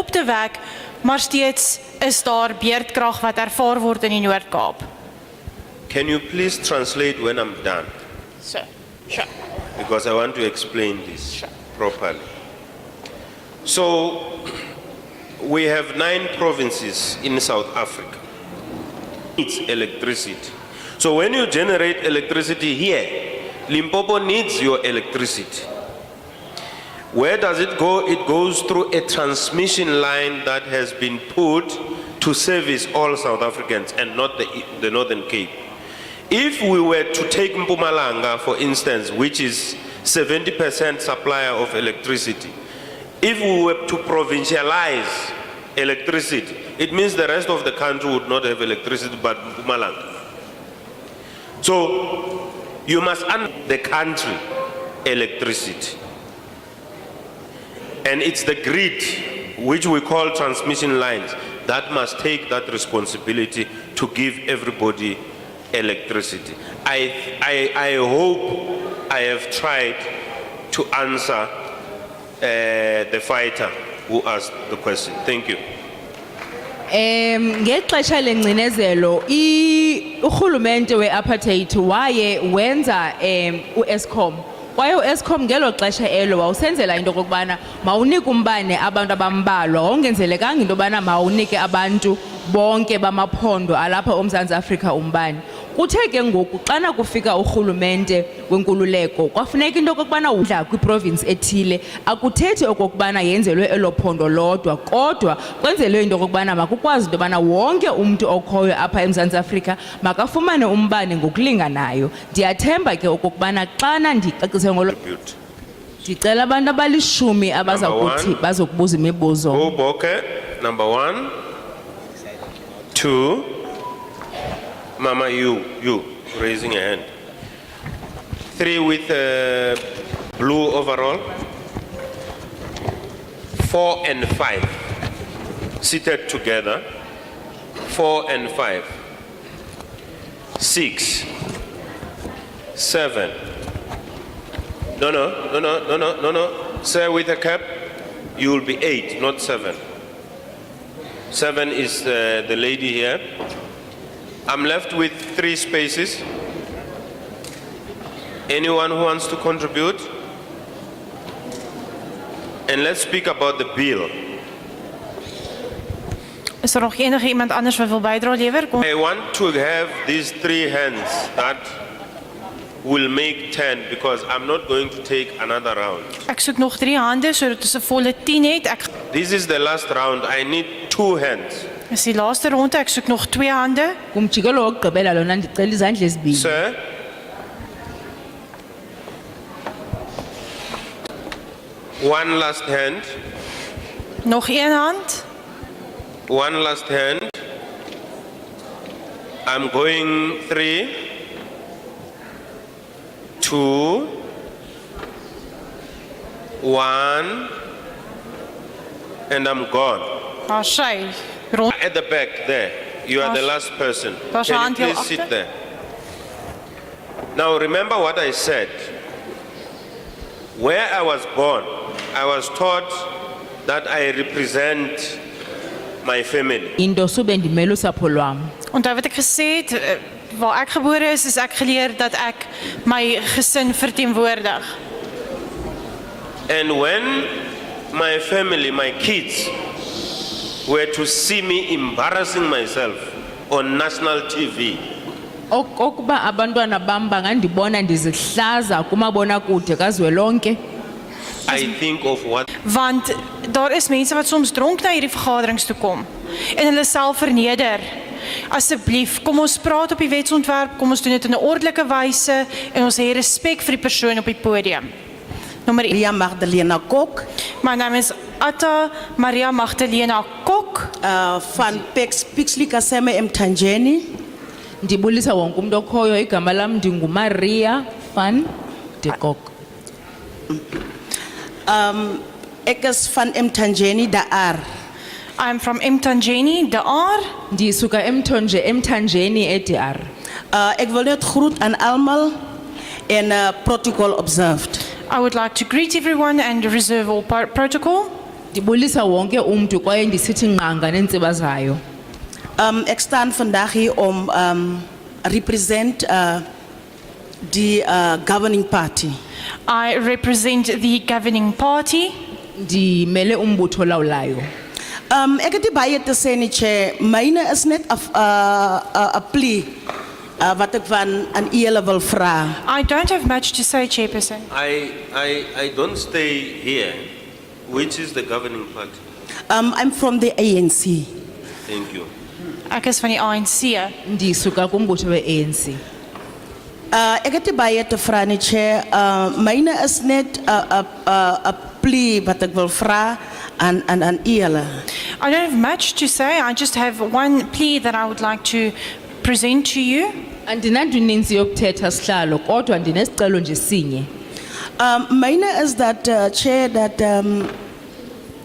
op te wek, maar steeds is daar beerdkrag wat ervaar word in die Noord-Kaap. Can you please translate when I'm done? So, sure. Because I want to explain this properly. So, we have 9 provinces in South Africa. It's electricity. So when you generate electricity here, Limpopo needs your electricity. Where does it go? It goes through a transmission line that has been put to service all South Africans and not the Northern Cape. If we were to take Mpumalanga, for instance, which is 70% supplier of electricity, if we were to provincialize electricity, it means the rest of the country would not have electricity but Mpumalanga. So you must under the country electricity. And it's the grid, which we call transmission lines, that must take that responsibility to give everybody electricity. I hope I have tried to answer the fighter who asked the question. Thank you. Ngexesha lengcinezelo urhulumente weapartheid waye wenza uEskom kwaye uEskom ngelo xesha elo wawusenzela into kokubana mawunike umbane abantu abambalwa wawungenzelekanga into yobana mawunike abantu bonke bamaphondo alapha eMzantsi Afrika umbane. Kuthe ke ngoku xana kufika urhulumente wenkululeko kwafuneka into kokubana udla kwiprovince ethile akuthethi okokubana yenzelwe elophondo lodwa kodwa kwenzelwe into kokubana makukwazi into yobana wonke umuntu okhoyo apha eMzantsi Afrika makafumane umbane ngokulinganayo. Ndiyathemba ke okokubana xana ndicacise ngolo ndicela abantu abalishumi abaza kuthi bazokubuza imibuzo. Boke, number 1, 2. Mama, you raising a hand. 3 with blue overall. 4 and 5 seated together. 4 and 5. 6, 7. No. Sir, with a cap, you will be 8, not 7. 7 is the lady here. I'm left with 3 spaces. Anyone who wants to contribute? And let's speak about the bill. Is nog enige iemand anders wat wil bydra lewer? I want to have these 3 hands that will make 10 because I'm not going to take another round. Ek soek nog 3 hande sodat ons 'n volle 10 het. This is the last round. I need 2 hands. Dis die laaste ronde, ek soek nog 2 hande. Kumjikelo wokugqibela lona ndicela izandla ezibini. Sir? One last hand. Nog 1 hand. One last hand. I'm going 3, 2, 1, and I'm gone. Sy. At the back there, you are the last person. Can you please sit there? Now remember what I said. Where I was born, I was taught that I represent my family. Into sube ndimela usapho lwam. Onthou wat ek gesê het, waar ek gebore is ek geleer dat ek my gesin verteenwoordig. And when my family, my kids, were to see me embarrassing myself on national TV, Okuba abantwana bam bangandibona ndizihlaza kumabonakude kazwelonke. I think of what Want daar is mense wat soms dronk na hierdie vergaderings toe kom en hulle self verneder. Asseblief, kom ons praat op die wetsontwerp, kom ons doen dit in 'n ordelike wyse en ons hê respek vir die persoon op die podium. Nommer 1. Maria Magdalena Kok, My naam is Atta Maria Magdalena Kok van Pixley Kaseme Mthanjeni. Ndibulisa wonke umuntu okhoyo igama lam ndinguMaria van de Kok. Ek is van Mthanjeni Daar. I'm from Mthanjeni, Daar. Ndisuka Mthanjeni eDR. Ek wil net groet aan almal en protocol observed. I would like to greet everyone and reserve all protocol. Ndibulisa wonke umntu kwaye ndisithi nqanga neentsiba zayo. Ik sta vandaag hier om represent the governing party. I represent the governing party. Ndimele umbutho lawulayo. Ik heb die baie te sê nie, Chair. Myne is net 'n plea wat ek van aan u hele wil vra. I don't have much to say, Chairperson. I don't stay here. Which is the governing party? I'm from the ANC. Thank you. Ek is van die ANC. Ndisuka kumbutho we-ANC. Ik heb die baie te vra nie, Chair. Myne is net 'n plea wat ek wil vra aan u hele. I don't have much to say. I just have one plea that I would like to present to you. Andinanto ininzi yokuthetha sihlalo kodwa ndinesicelo nje sinye. Myne is dat, Chair, dat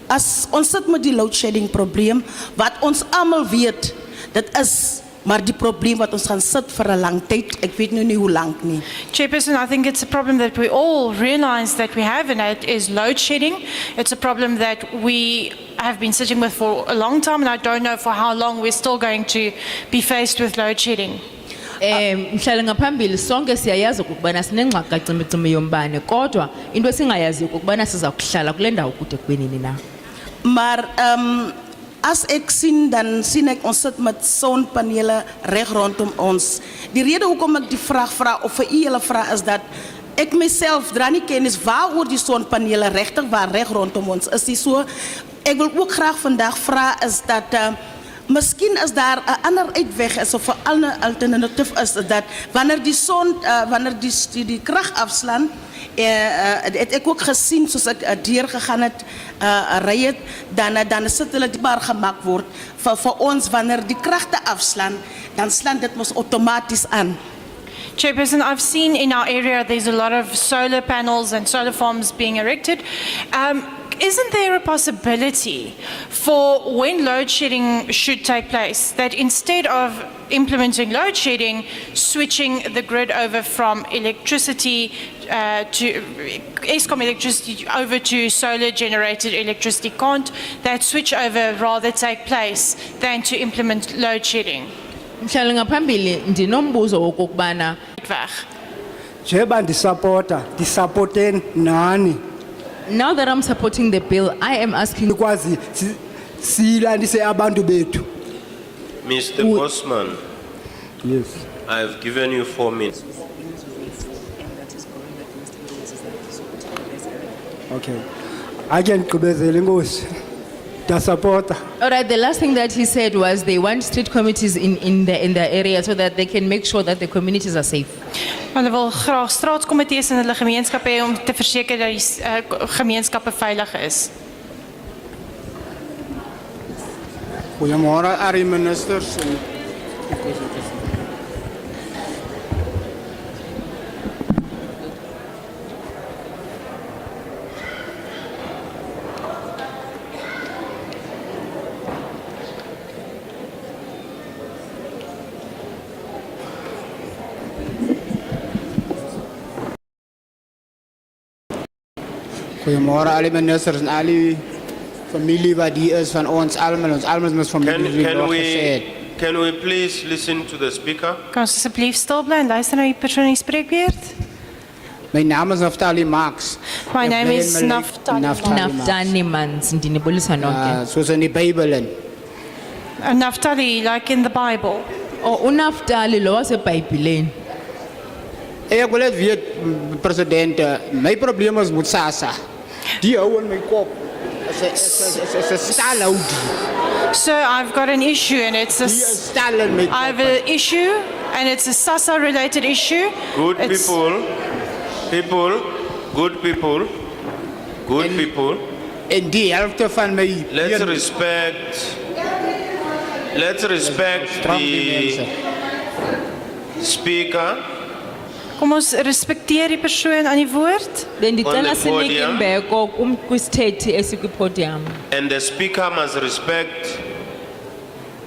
as ons sit met die load shedding probleem, wat ons allemaal weet, dat is maar die probleem wat ons gaan sit vir 'n lang tyd. Ek weet nou nie hoe lank nie. Chairperson, I think it's a problem that we all realize that we have, and that is load shedding. It's a problem that we have been sitting with for a long time, and I don't know for how long we're still going to be faced with load shedding. Mhlala ngaphambili sonke siyayazi ukubana sinengxaki kacimicimi yombane kodwa into esingayazi ukubana siza kuhlala kule ndawo kude kwenini na. Maar as ek sien, dan sien ek ons sit met sonpanele reg rondom ons. Die rede hoekom ek die vraag vra of vir u hele vra is dat ek myself dra nie kennis waaroor die sonpanele regtig waar reg rondom ons is. Die so ek wil ook graag vandag vra is dat miskien is daar 'n ander uitweg is of 'n ander alternatief is dat wanneer die son wanneer die krag afslaan, het ek ook gesien soos ek deur gegaan het ry het, dan sit hulle die bar gemaak word vir ons wanneer die kragte afslaan, dan slaan dit mos outomaties aan. Chairperson, I've seen in our area there's a lot of solar panels and solar farms being erected. Isn't there a possibility for when load shedding should take place that instead of implementing load shedding, switching the grid over from electricity to ESCOM electricity over to solar generated electricity, can't that switch over rather take place than to implement load shedding? Mhlala ngaphambili ndinombuzo wokubana Weg. Jeba ndisupporten nani now that I'm supporting the bill, I am asking kwazi silandise abantu bethu. Mr. Bosman, Yes. I've given you 4 minutes. Okay. Ake ndigqibezele inkosi. Ndasupporta. all right, the last thing that he said was they want street committees in the area so that they can make sure that the communities are safe. Hulle wil graag straatskomitees in hulle gemeenskappe hê om te verseker dat die gemeenskappe veilig is. Goeiemôre aan die ministers. Goeiemôre aan die ministers en al die familie wat hier is van ons almal is familie Can we please listen to the speaker? Kan ons asseblief stil bly en luister na die persoon in die spreekbeurt? My naam is Naftali Marx. My name Ek is bly in Naftali Naftani mans ndinibulisa nonke. Soos in die Bybel in. Naftali, like in the Bible. Unaftali lo wasebhayibhileni. Ek wil net weet, president, my probleem is met SASSA. Die hou in my kop. Is 'n stalhoudie. So I've got an issue and it's Die is a stal in my I have kop. an issue and it's a SASSA related issue. Good It's- good people, En die helfte van my let's respect Straf die the mense. speaker. Kom ons respekteer die persoon aan die woord. Bendicela On the sinike podium. imbeko kwisithethi esikwipodium. And the speaker must respect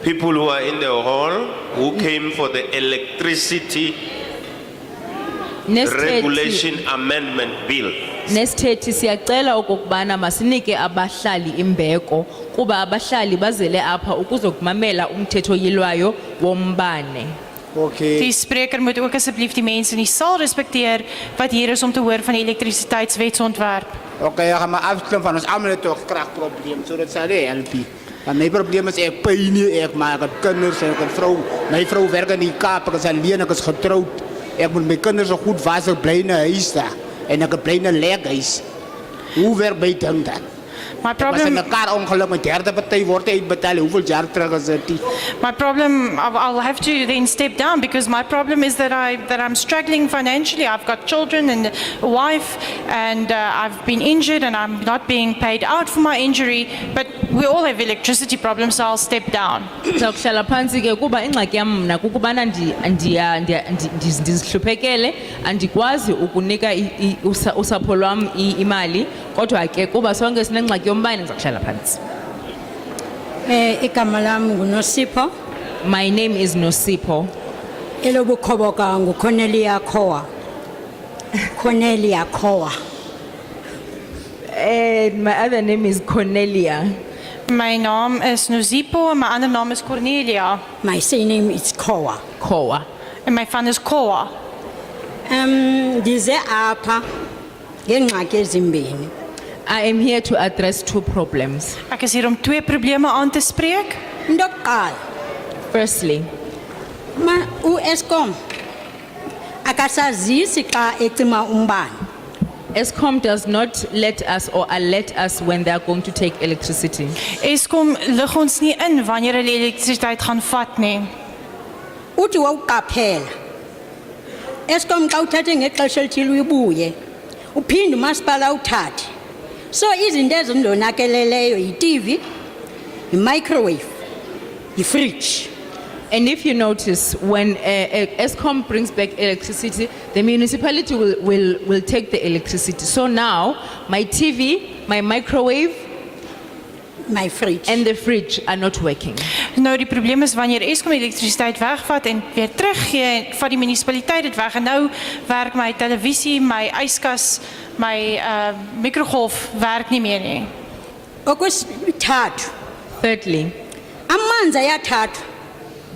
people who are in the hall who came for the electricity Nesithethi regulation amendment bill. Nesithethi siyacela okokubana masinike abahlali imbeko kuba abahlali bazele apha ukuzokumamela umthetho yilwayo wombane. Okay. Die spreker moet ook asseblief die mense in die saal respekteer wat hier is om te hoor van die elektrisiteitswetsontwerp. Okay, ek gaan maar afsluit van ons almal het toch kragprobleem, so dit sal help. Want my probleem is ek pyn nie, ek maar ek het kinders en ek het vrou. My vrou werk in die Kaap, ek is alleen, ek is getroud. Ek moet my kinders so goed was, ek bly in 'n huis daar en ek bly in 'n lekhuis. Hoe werk my ding dan? My Was in problem, 'n kar ongeluk met derde party word uitbetaal. Hoeveel jaar terug is dit? my problem, I'll have to then step down because my problem is that I'm struggling financially. I've got children and a wife, and I've been injured, and I'm not being paid out for my injury. But we all have electricity problems, so I'll step down. Ndizawuhlala phantsi ke kuba ingxaki yam mna kukubana ndizihluphekele andikwazi ukunika usapho lwam imali kodwa ke kuba sonke sinengxaki yombane ndizawuhlala phantsi. Igama lami nguNosipho My name is Nosipho. elobukhoboka nguCornelia Khoa. Cornelia Khoa. And my other name is Cornelia. My naam is Nosipo, en my ander naam is Cornelia, My surname is Khoa. Kowa. en my van is Koa. Ndize apha ngengxaki ezimbini. I am here to address two problems. Ek is hier om twee probleme aan te spreek. Into yokuqala, Firstly, uEskom akasazisi xa ecima umbane. ESCOM does not let us or alert us when they are going to take electricity. Eskom lig ons nie in wanneer hulle elektrisiteit gaan vat nie. Uthi wawuqaphela. Eskom xa uthathe ngexesha elithile uyibuye. Uphinde umasipala uthathe. So izinto ezindlonakeleleyo yi-TV, yi-microwave, yi-fridge. And if you notice, when ESCOM brings back electricity, the municipality will take the electricity. So now, my TV, my microwave, My fridge. and the fridge are not working. Nou die probleem is wanneer Eskom elektrisiteit wegvat en weer teruggee, vat die munisipaliteit dit weg en nou werk my televisie, my yskas, my mikrogolf werk nie meer nie. Okwesithathu, Thirdly, amanzi ayathathwa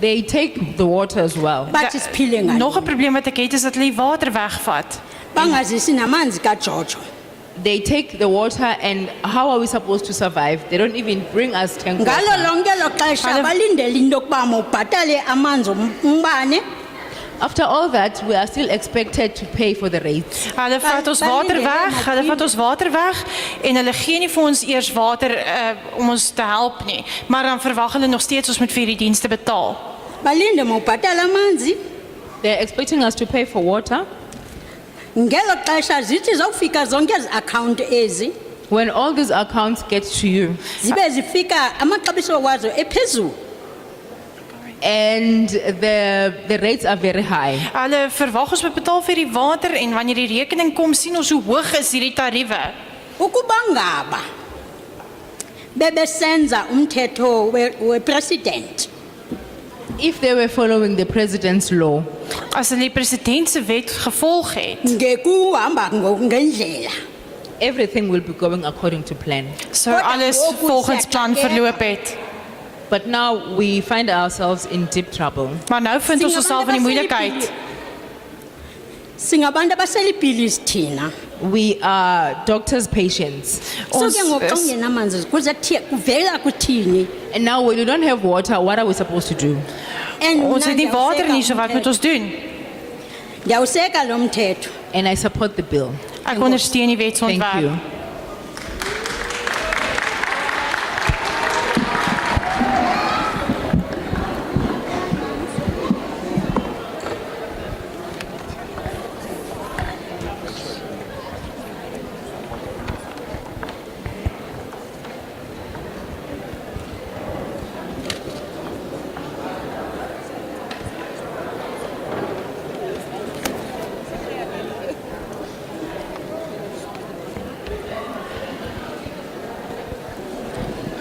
they take the water as well. bathi siphile ngayo. Nog 'n probleem wat ek het is dat hulle die water wegvat. Bangazisi namanzi kaJojo. They take the water, and how are we supposed to survive? They don't even bring us tank Ngalo water. lonke lo xesha Hulle- balindele into yokuba mawubhatale amanzi umbane. After all that, we are still expected to pay for the rates. Hulle vat ons water weg, hulle vat ons water weg en hulle gee nie vir ons eers water om ons te help nie. Maar dan verwag hulle nog steeds ons moet vir die dienste betaal. Balinde mawubhatale amanzi. They're expecting us to pay for water. Ngelo xesha zithi zawufika zonke ezi account ezi When all these accounts get to you, zibe zifika amaxabiso wazo ephezulu. and the rates are very high. Hulle verwag ons moet betaal vir die water en wanneer die rekening kom sien ons hoe hoog is hierdie tariewe. Ukuba ngaba bebesenza umthetho wepresident If they were following the president's law, As hulle die president se wet gevolg het, ngekuhamba ngendlela. everything will be going according to plan. sou Kodwa alles ngoku volgens plan siyaxakeka. verloop het. But now we find ourselves in deep trouble. Maar nou vind ons onsself in die moeilikheid. Singabantu abaselipilisi thina. We are doctors' patients. So Ons ke ngoku xa is- ungenamanzi kuvela kuthini? And now when we don't have water, what are we supposed to do? And Ons mna het nie water nie, so wat moet ndiyawuseka ons doen? Ndiyawuseka lo mthetho. And I support the bill. Ek ondersteun die Thank wetsontwerp. you.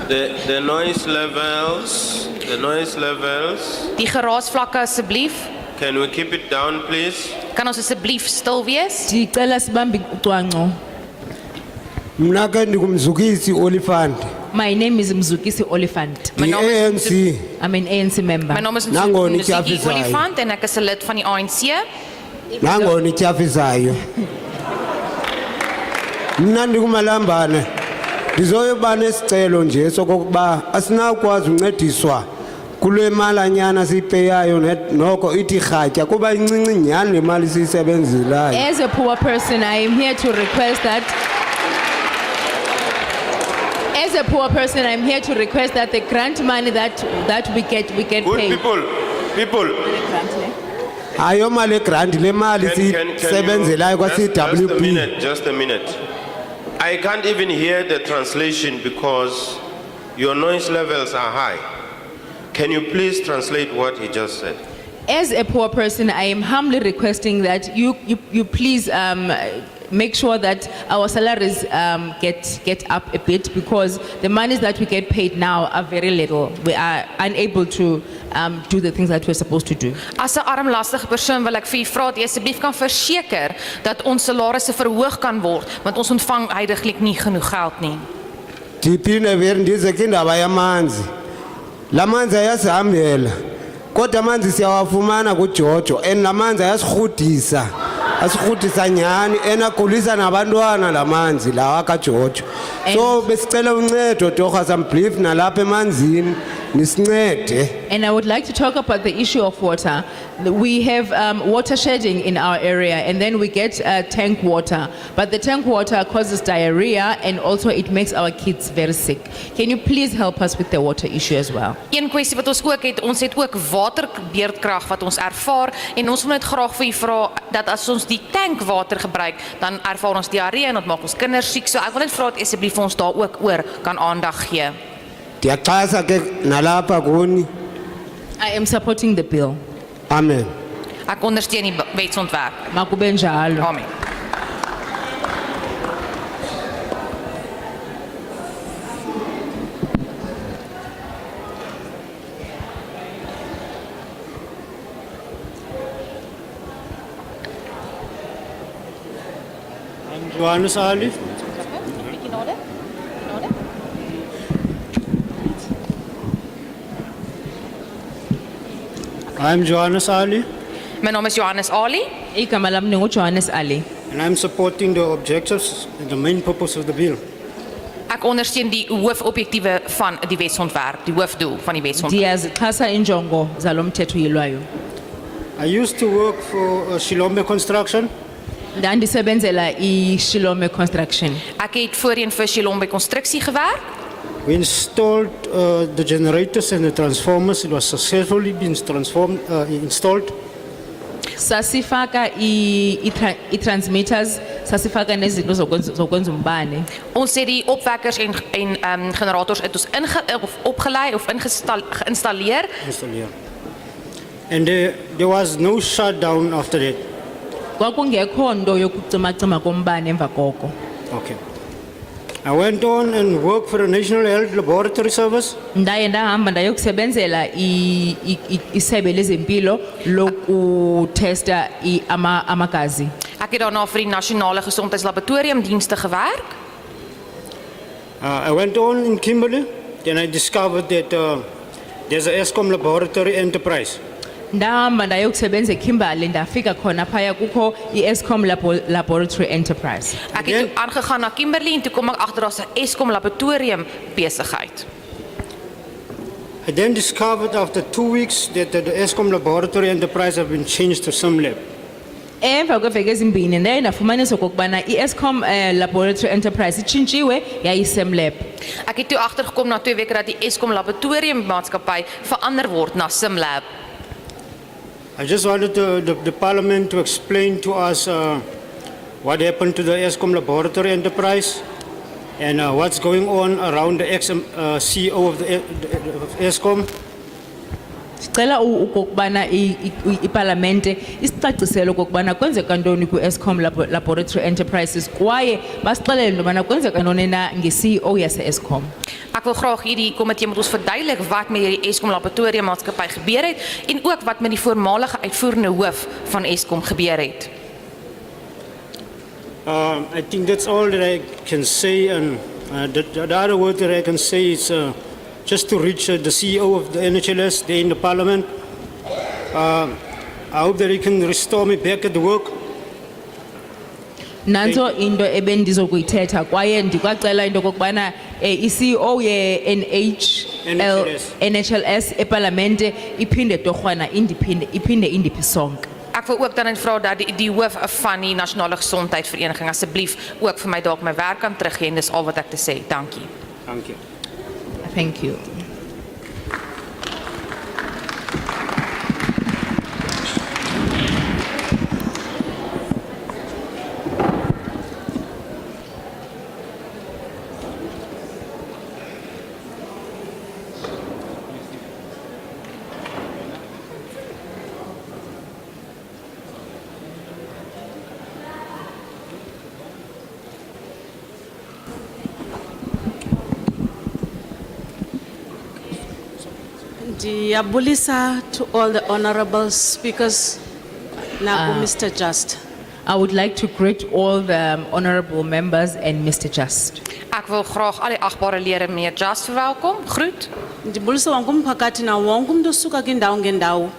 The noise levels, Die geraasvlakke asseblief. can we keep it down, please? Kan ons asseblief stil wees? Ndicela sibambe ucwangco. Mna ke ndikumzukisi Olifant. My name is Mzukisi Olifant. My naam is ANC. I'm an ANC member. My naam is Nangona Nziki ityhafisayo. Olifant en ek is 'n lid van die ANC. Nangona ityhafisayo. Mna ndikumalambane. Ndizoyoba nesicelo nje sokokuba asinakwazi uncediswa kule malanyana siyipeyayo noko ithi rhatya kuba incinci nyhani le mali siyisebenzelayo. As a poor person, I am here to request that. As a poor person, I'm here to request that the grant money that we get Good paid. people, Ayo mali grant le mali siyisebenzelayo kwa just a CWP. minute, just a minute. I can't even hear the translation because your noise levels are high. Can you please translate what he just said? As a poor person, I am humbly requesting that you please make sure that our salaries get up a bit because the monies that we get paid now are very little. We are unable to do the things that we're supposed to do. As 'n armlastige persoon wil ek vir u vra dat jy asseblief kan verseker dat ons salarisse verhoog kan word want ons ontvang heidaglik nie genoeg geld nie. Ndiphinde weer ndize kindaba yamanzi. Lamanzi ayasihambela. Kodwa amanzi siyawafumana kuJojo and lamanzi ayasirhudisa. Asirhudisa nyhani enagulisa nabantwana lamanzi lawa kaJojo. So besicela uncedo torha some brief nalapha emanzini nisincede. And I would like to talk about the issue of water. We have water shedding in our area and then we get tank water. But the tank water causes diarrhea and also it makes our kids very sick. Can you please help us with the water issue as well? Een kwessie wat ons het ook waterbeerdkrag wat ons ervaar en ons wil net graag vir u vra dat as ons die tankwater gebruik, dan ervaar ons diarree en dit maak ons kinders siek. So ek wil net vra dat asseblief ons daar ook oor kan aandag gee. Ndiyaxhasa ke nalapha kuni. I am supporting the bill. Amen. Ek ondersteun die wetsontwerp. Makube njalo. Amen. Johannes Ali. I'm Johannes Ali, My naam is Johannes Ali Igama lami ninguJohannes Ali. and I'm supporting the objectives and the main purpose of the bill. Ek ondersteun die hoofobjektiewe van die wetsontwerp, die hoofdoel van die wetsontwerp. Ndiyazixhasa injongo zalomthetho uyilwayo. I used to work for Shilombe Construction, Ndandisebenzela iShilome Construction. Ek het voorheen vir Shilombe Konstruksie gewerk. we installed the generators and the transformers. It was successfully been installed. Sasifaka i-transmitters, sasifaka nezinto zokwenza umbane. Ons het die opwekkers en generators het ons opgelei of geïnstalleer. And there was no shutdown after that. Kwakungekho nto yokucima-cima kombane emva koko. Okay. I went on and worked for the National Health Laboratory Service. Ndaye ndahamba ndayokusebenzela isebe lezempilo lokutesta amagazi. Ek het daarna vir die Nasionale Gesondheidslaboratoriumdienste gewerk. I went on in Kimberley. Then I discovered that there's a Eskom laboratory enterprise. Ndahamba ndayokusebenza eKimberley ndafika khona phaya kukho iEskom Laboratory Enterprise. Ek het toe aangegaan na Kimberley en toe kom ek agter daar's 'n Eskom laboratorium besigheid. I then discovered after 2 weeks that the Eskom laboratory enterprise have been changed to SimLab. Emva kweveki ezimbini ndaye ndafumanisa okokubana iEskom Laboratory Enterprise itshintshiwe yayiSimLab. Ek het toe agtergekom na 2 weke dat die Eskom laboratorium maatskappy verander word na SimLab. I just wanted the parliament to explain to us what happened to the Eskom laboratory enterprise and what's going on around the ex-CEO of Eskom. Sicela ukokubana iparlamente isicacisele ukokubana kwenzeka ntoni kuEskom Laboratory Enterprises kwaye basixelele into yobana kwenzeka ntoni na nge-CEO yase-Eskom. Ek wil graag hierdie komitee moet ons verduidelik wat met hierdie Eskom laboratorium maatskappy gebeur het en ook wat met die voormalige uitvoerende hoof van Eskom gebeur het. I think that's all that I can say, and the other word that I can say is just to reach the CEO of the NHLS, they're in the parliament. I hope that he can restore me back at work. Nanso into ebendizokuyithetha kwaye ndikwacela into kokubana i-CEO NHLS eParlamente iphinde torhwana iphinde indiphi sonke. Ek wil ook dan net vra dat die hoof van die Nasionale Gesondheidsvereniging asseblief ook vir my dalk my werk kan teruggee en dis al wat ek te sê. Dankie. Thank you. Thank you. Ndiyabulisa to all the honorable speakers, now Mr. Just. I would like to greet all the honorable members and Mr. Just. Ek wil graag al die agbare lede meneer Just verwelkom. Groet. Ndibulisa wonke umphakathi na wonke umuntu osuka kwindawo ngendawo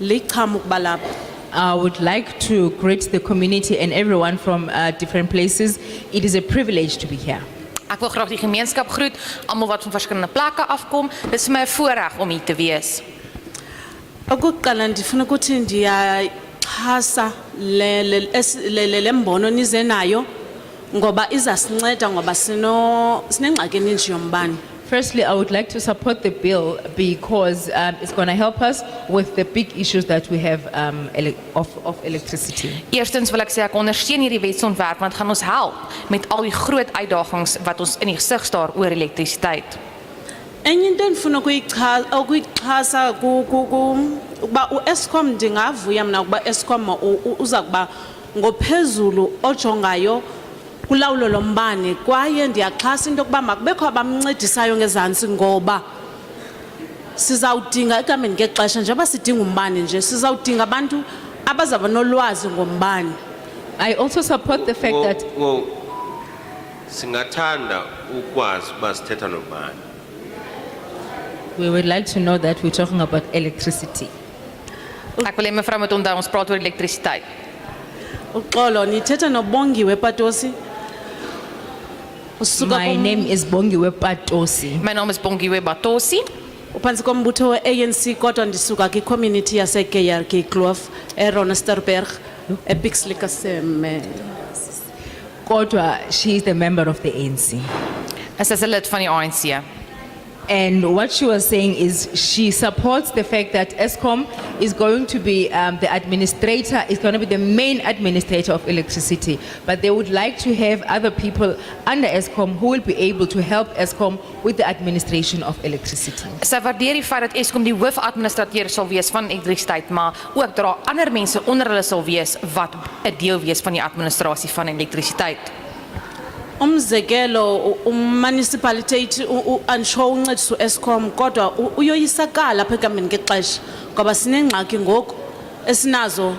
licham ukuba lapha. I would like to greet the community and everyone from different places. It is a privilege to be here. Ek wil graag die gemeenskap groet, almal wat van verskillende plekke afkom. Dit is vir my 'n voorreg om hier te wees. Okokuqala ndifuna ukuthi ndiyaxhasa le mbono nize nayo ngoba izasinceda ngoba sinengxaki eninzi yombane. Firstly, I would like to support the bill because it's going to help us with the big issues that we have of electricity. Eerstens wil ek sê ek ondersteun hierdie wetsontwerp want gaan ons help met al die groot uitdagings wat ons in die gesig staar oor elektrisiteit. Enye into endifuna ukuyixhasa ukuba uEskom ndingavuya mna ukuba Eskom uza kuba ngophezulu ojongayo kulawulo lombane kwaye ndiyaxhasa into yokuba makubekho abamncedisayo ngezantsi ngoba sizawudinga ekameni ngexesha njengoba sidinga umbane nje sizawudinga abantu abazaba nolwazi ngombane. I also support the fact that singathanda ukwazi uba sithetha nobani. we would like to know that we're talking about electricity. Ek wil hê mevrou moet onthou ons praat oor elektrisiteit. Uxolo nithetha noBongiwe Patosi. My name is Bongiwe Patosi. My naam is Bongiwe Batosi. Uphantsi kombutho we-ANC kodwa ndisuka kwicommunity yase-KRK Kloof eRonesterberg ePixley Kaseme. Kodwa, she is the member of the ANC. Sy is 'n lid van die ANC. And what she was saying is she supports the fact that Eskom is going to be the administrator, is going to be the main administrator of electricity. But they would like to have other people under Eskom who will be able to help Eskom with the administration of electricity. Sy waardeer die feit dat Eskom die hoofadministrateur sal wees van elektrisiteit, maar ook daar ander mense onder hulle sal wees wat 'n deel wees van die administrasie van elektrisiteit. Umzekelo municipality ansho uncedisa uEskom kodwa uyoyisakala apha ekameni ngexesha ngoba sinengxaki ngoku esinazo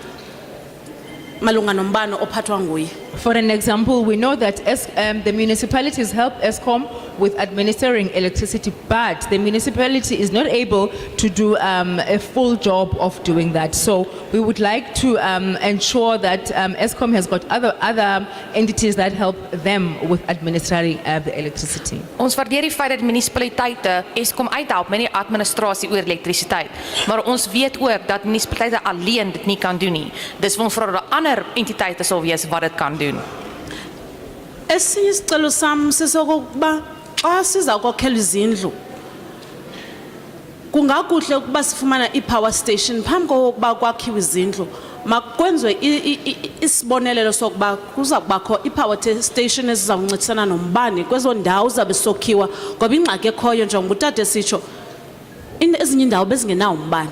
malunga nombane ophathwa nguye. For an example, we know that the municipalities help Eskom with administering electricity, but the municipality is not able to do a full job of doing that. So we would like to ensure that Eskom has got other entities that help them with administering the electricity. Ons waardeer die feit dat munisipaliteite Eskom uithelp met die administrasie oor elektrisiteit, maar ons weet ook dat munisipaliteite alleen dit nie kan doen nie. Dis vir ons vra dat ander entiteite sal wees wat dit kan doen. Esinye isicelo sam sisokuba xa sizawukhokhela izindlu kungakuhle ukuba sifumana i-power station phambi kokuba kwakhiwe izindlu makwenziwe isibonelelo sokuba kuza kubakho i-power station ezizawuncedisana nombane kwezo ndawo zabe sokhiwa ngoba ingxaki ekhoyo njengoba utata sitsho ezinye indawo bezingenawo umbane.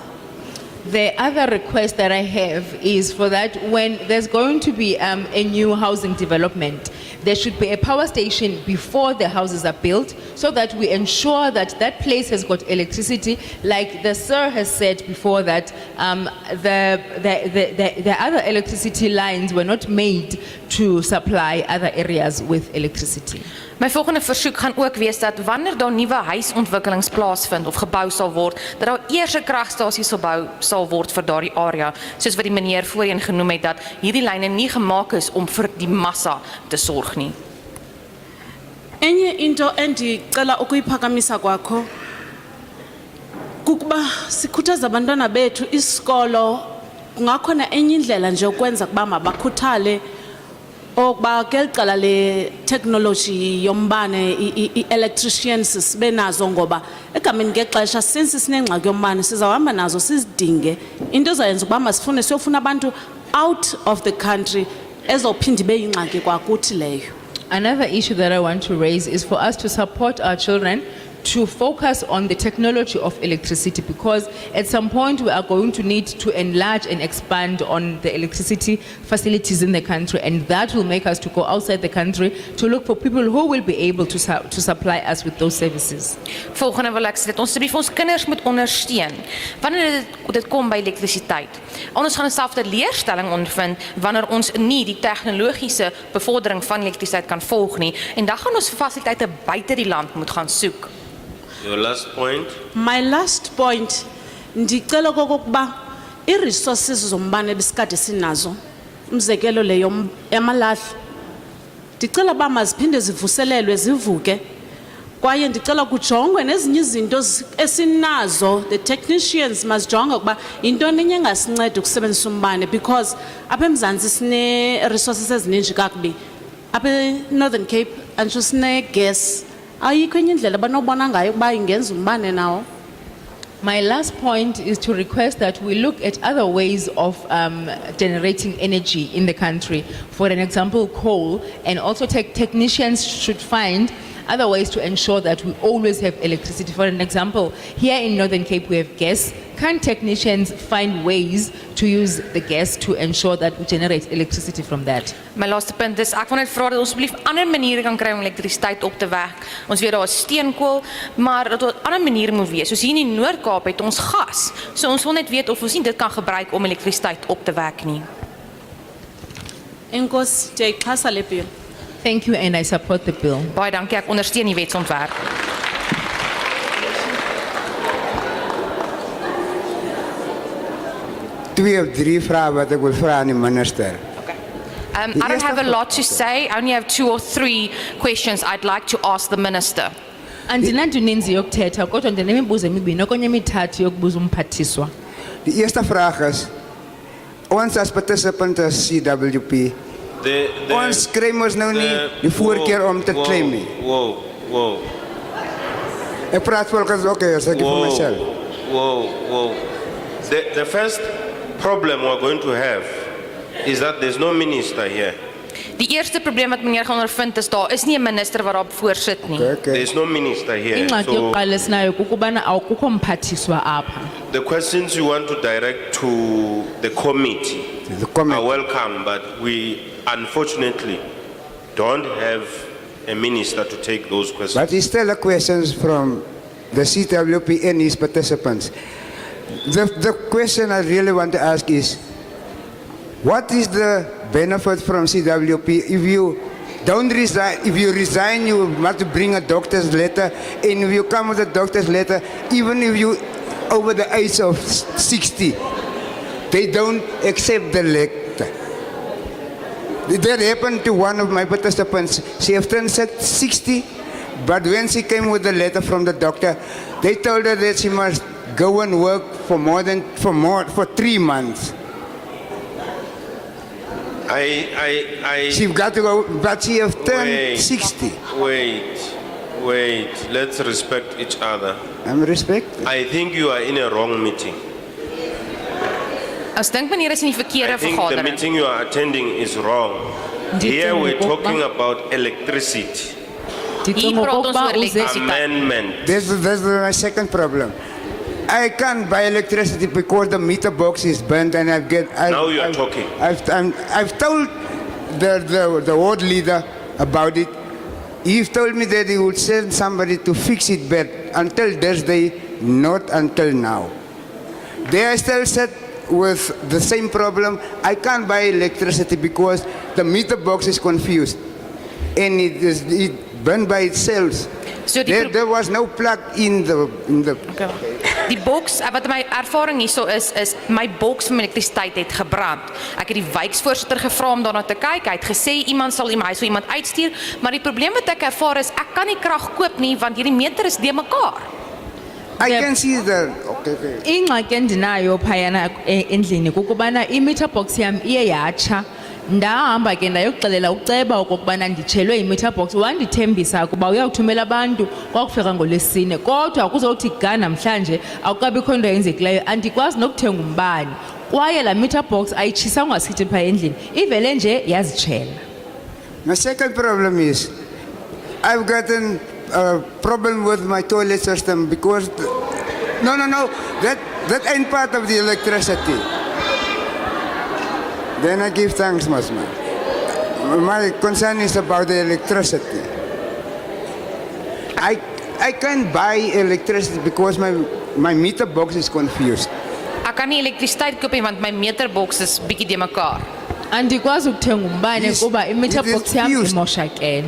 The other request that I have is for that when there's going to be a new housing development, there should be a power station before the houses are built so that we ensure that that place has got electricity. Like the sir has said before that the other electricity lines were not made to supply other areas with electricity. My volgende versoek gaan ook wees dat wanneer daar nuwe huisontwikkelings plaasvind of gebou sal word, dat daar eers 'n kragstasie sal word vir daardie area, soos wat die meneer voorheen genoem het dat hierdie lyne nie gemaak is om vir die massa te sorg nie. Enye into endicela ukuyiphakamisa kwakho kukuba sikhuthaza abantwana bethu isikolo kungakhona enye indlela nje ukwenza kuba mabakhuthale okuba kelicala le technology yombane i-electricians sibe nazo ngoba egameni ngexesha since sinengxaki yombane sizawuhamba nazo sizidinge into ezayenza ukuba masifune siyofuna abantu out of the country ezophinda ibe yingxaki kwakuthi leyo. Another issue that I want to raise is for us to support our children to focus on the technology of electricity, because at some point we are going to need to enlarge and expand on the electricity facilities in the country, and that will make us to go outside the country to look for people who will be able to supply us with those services. Volgende wil ek sê dat ons asseblief ons kinders moet ondersteun wanneer dit kom by elektrisiteit. Ons gaan 'n selfde leerstelling ondervind wanneer ons nie die tegnologiese bevordering van elektrisiteit kan volg nie, en dan gaan ons fasiliteite buite die land moet gaan soek. Your last point? My last point, ndicela okokuba i-resources zombane besikade sinazo, umzekelo le yamalahle, ndicela uba maziphinde zivuselelwe zivuke, kwaye ndicela kujongwe nezinye izinto esinazo, the technicians mazijonge ukuba yintoni enye engasinceda ukusebenzisa umbane, because apha eMzantsi sine-resources ezininji kakubi. Apha eNorthern Cape anditsho sine-gas. Ayikho enye indlela abanobona ngayo ukuba ingenza umbane nawo. My last point is to request that we look at other ways of generating energy in the country. For an example, coal, and also technicians should find other ways to ensure that we always have electricity. For an example, here in Northern Cape we have gas. Can technicians find ways to use the gas to ensure that we generate electricity from that? My laaste punt is ek wil net vra dat ons asseblief ander maniere kan kry om elektrisiteit op te wek. Ons weet daar is steenkool, maar dat daar ander maniere moet wees. Soos hier in die Noord-Kaap het ons gas. So ons wil net weet of ons nie dit kan gebruik om elektrisiteit op te wek nie. Enkosi, ndiyayixhasa le bill. Thank you, and I support the bill. Baie dankie, ek ondersteun die wetsontwerp. Twee of drie vragen wat ik wil vragen aan de minister. I don't have a lot to say. I only have 2 or 3 questions I'd like to ask the minister. Andinanduninzi yokuthetha kodwa ndinemibuzo emibini okanye emithathu yokubuza umphathiswa. De eerste vraag is, ons als participant als CWP, ons krijgen ons nou niet de voorkeur om te claimen. Whoa. Ik praat volgens ook, zeg ik voor mezelf. Whoa. The first problem we're going to have is that there's no minister here. Die eerste probleem wat meneer gaan ondervind is daar is nie 'n minister wat daarop voorsit nie. There's no minister here. Ingxaki So yokuqala esinayo kukubana awukho mphathiswa apha. the questions you want to direct to the committee are welcome, but we unfortunately don't have a minister to take those questions. But he still questions from the CWP and his participants. The question I really want to ask is, what is the benefit from CWP if you don't resign? If you resign, you have to bring a doctor's letter, and if you come with a doctor's letter, even if you over the age of 60, they don't accept the letter. That happened to one of my participants. She have turned 60, but when she came with the letter from the doctor, they told her that she must go and work for 3 months. She got to go, but she have turned 60. Wait, let's respect each other. I'm respect. I think you are in a wrong meeting. Ek dink meneer is in die verkeerde I think the vergadering. meeting you are attending is wrong. Here we're talking about electricity. Hier praat ons oor elektrisiteit. Amendment. That's my second problem. I can't buy electricity because the meter box is burnt, and Now you are talking. I've told the ward leader about it. He told me that he would send somebody to fix it, but until this day, not until now. They are still set with the same problem. I can't buy electricity because the meter box is confused. And it burned by itself. So There was no plug in the Die boks, wat my ervaring hierso is my boks van elektrisiteit het gebrand. Ek het die wijksvoorsitter gevra om daarna te kyk. Hy het gesê hy sal iemand uitstuur, maar die probleem wat ek ervaar is ek kan nie krag koop nie want hierdie meter is de mekaar. I can see the okay. ingxaki endinayo phayana endlini kukubana i-meter box yam iye yatsha ndahamba ke ndayokuxelela uceba okokubana nditshelwe i-meter box wandithembisa ukuba uyawuthumela abantu kwakufika ngolwesine kodwa kuzothi ga namhlanje akukabikho into yenzekileyo andikwazi nokuthenga umbane kwaye laa meter box ayitshisa ungasithi phaa endlini ivele nje yazitshela. My second problem is I've gotten a problem with my toilet system because no, that ain't part of the electricity. Then I give thanks, Masman. My concern is about the electricity. I can't buy electricity because my meter box is confused. Ek kan nie elektrisiteit koop nie want my meterbox is bietjie de mekaar. Andikwazi ukuthenga umbane Yes, kuba i-meter it is box yam fused. imoshakele.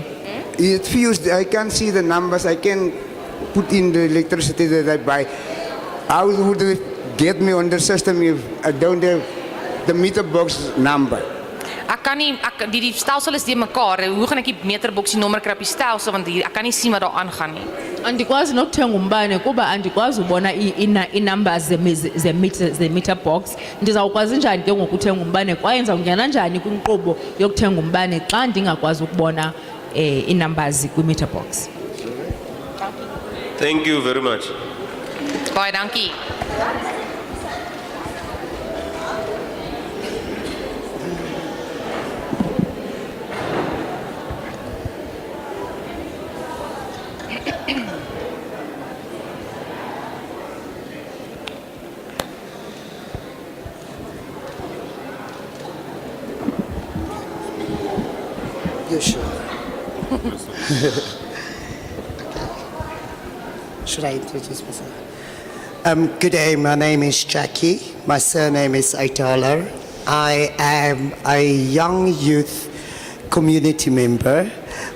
It's fused. I can't see the numbers. I can put in the electricity that I buy. How would it get me on the system if I don't have the meter box number? Ek kan nie die stelsel is de mekaar. Hoe gaan ek die meterbox die nommer kry op die stelsel want ek kan nie sien wat daar aangaan nie. Andikwazi nokuthenga umbane kuba andikwazi ubona ii-numbers ze-meter box. Ndizawukwazi njani ke ngokuthenga umbane kwaye ndizawungena njani kwinkqubo yokuthenga umbane xa ndingakwazi ukubona ii-numbers kwi-meter box. Thank you very much. Baie dankie. Yeah, sure. Should I introduce myself? Good day, my name is Jackie. My surname is Aitola. I am a young youth community member,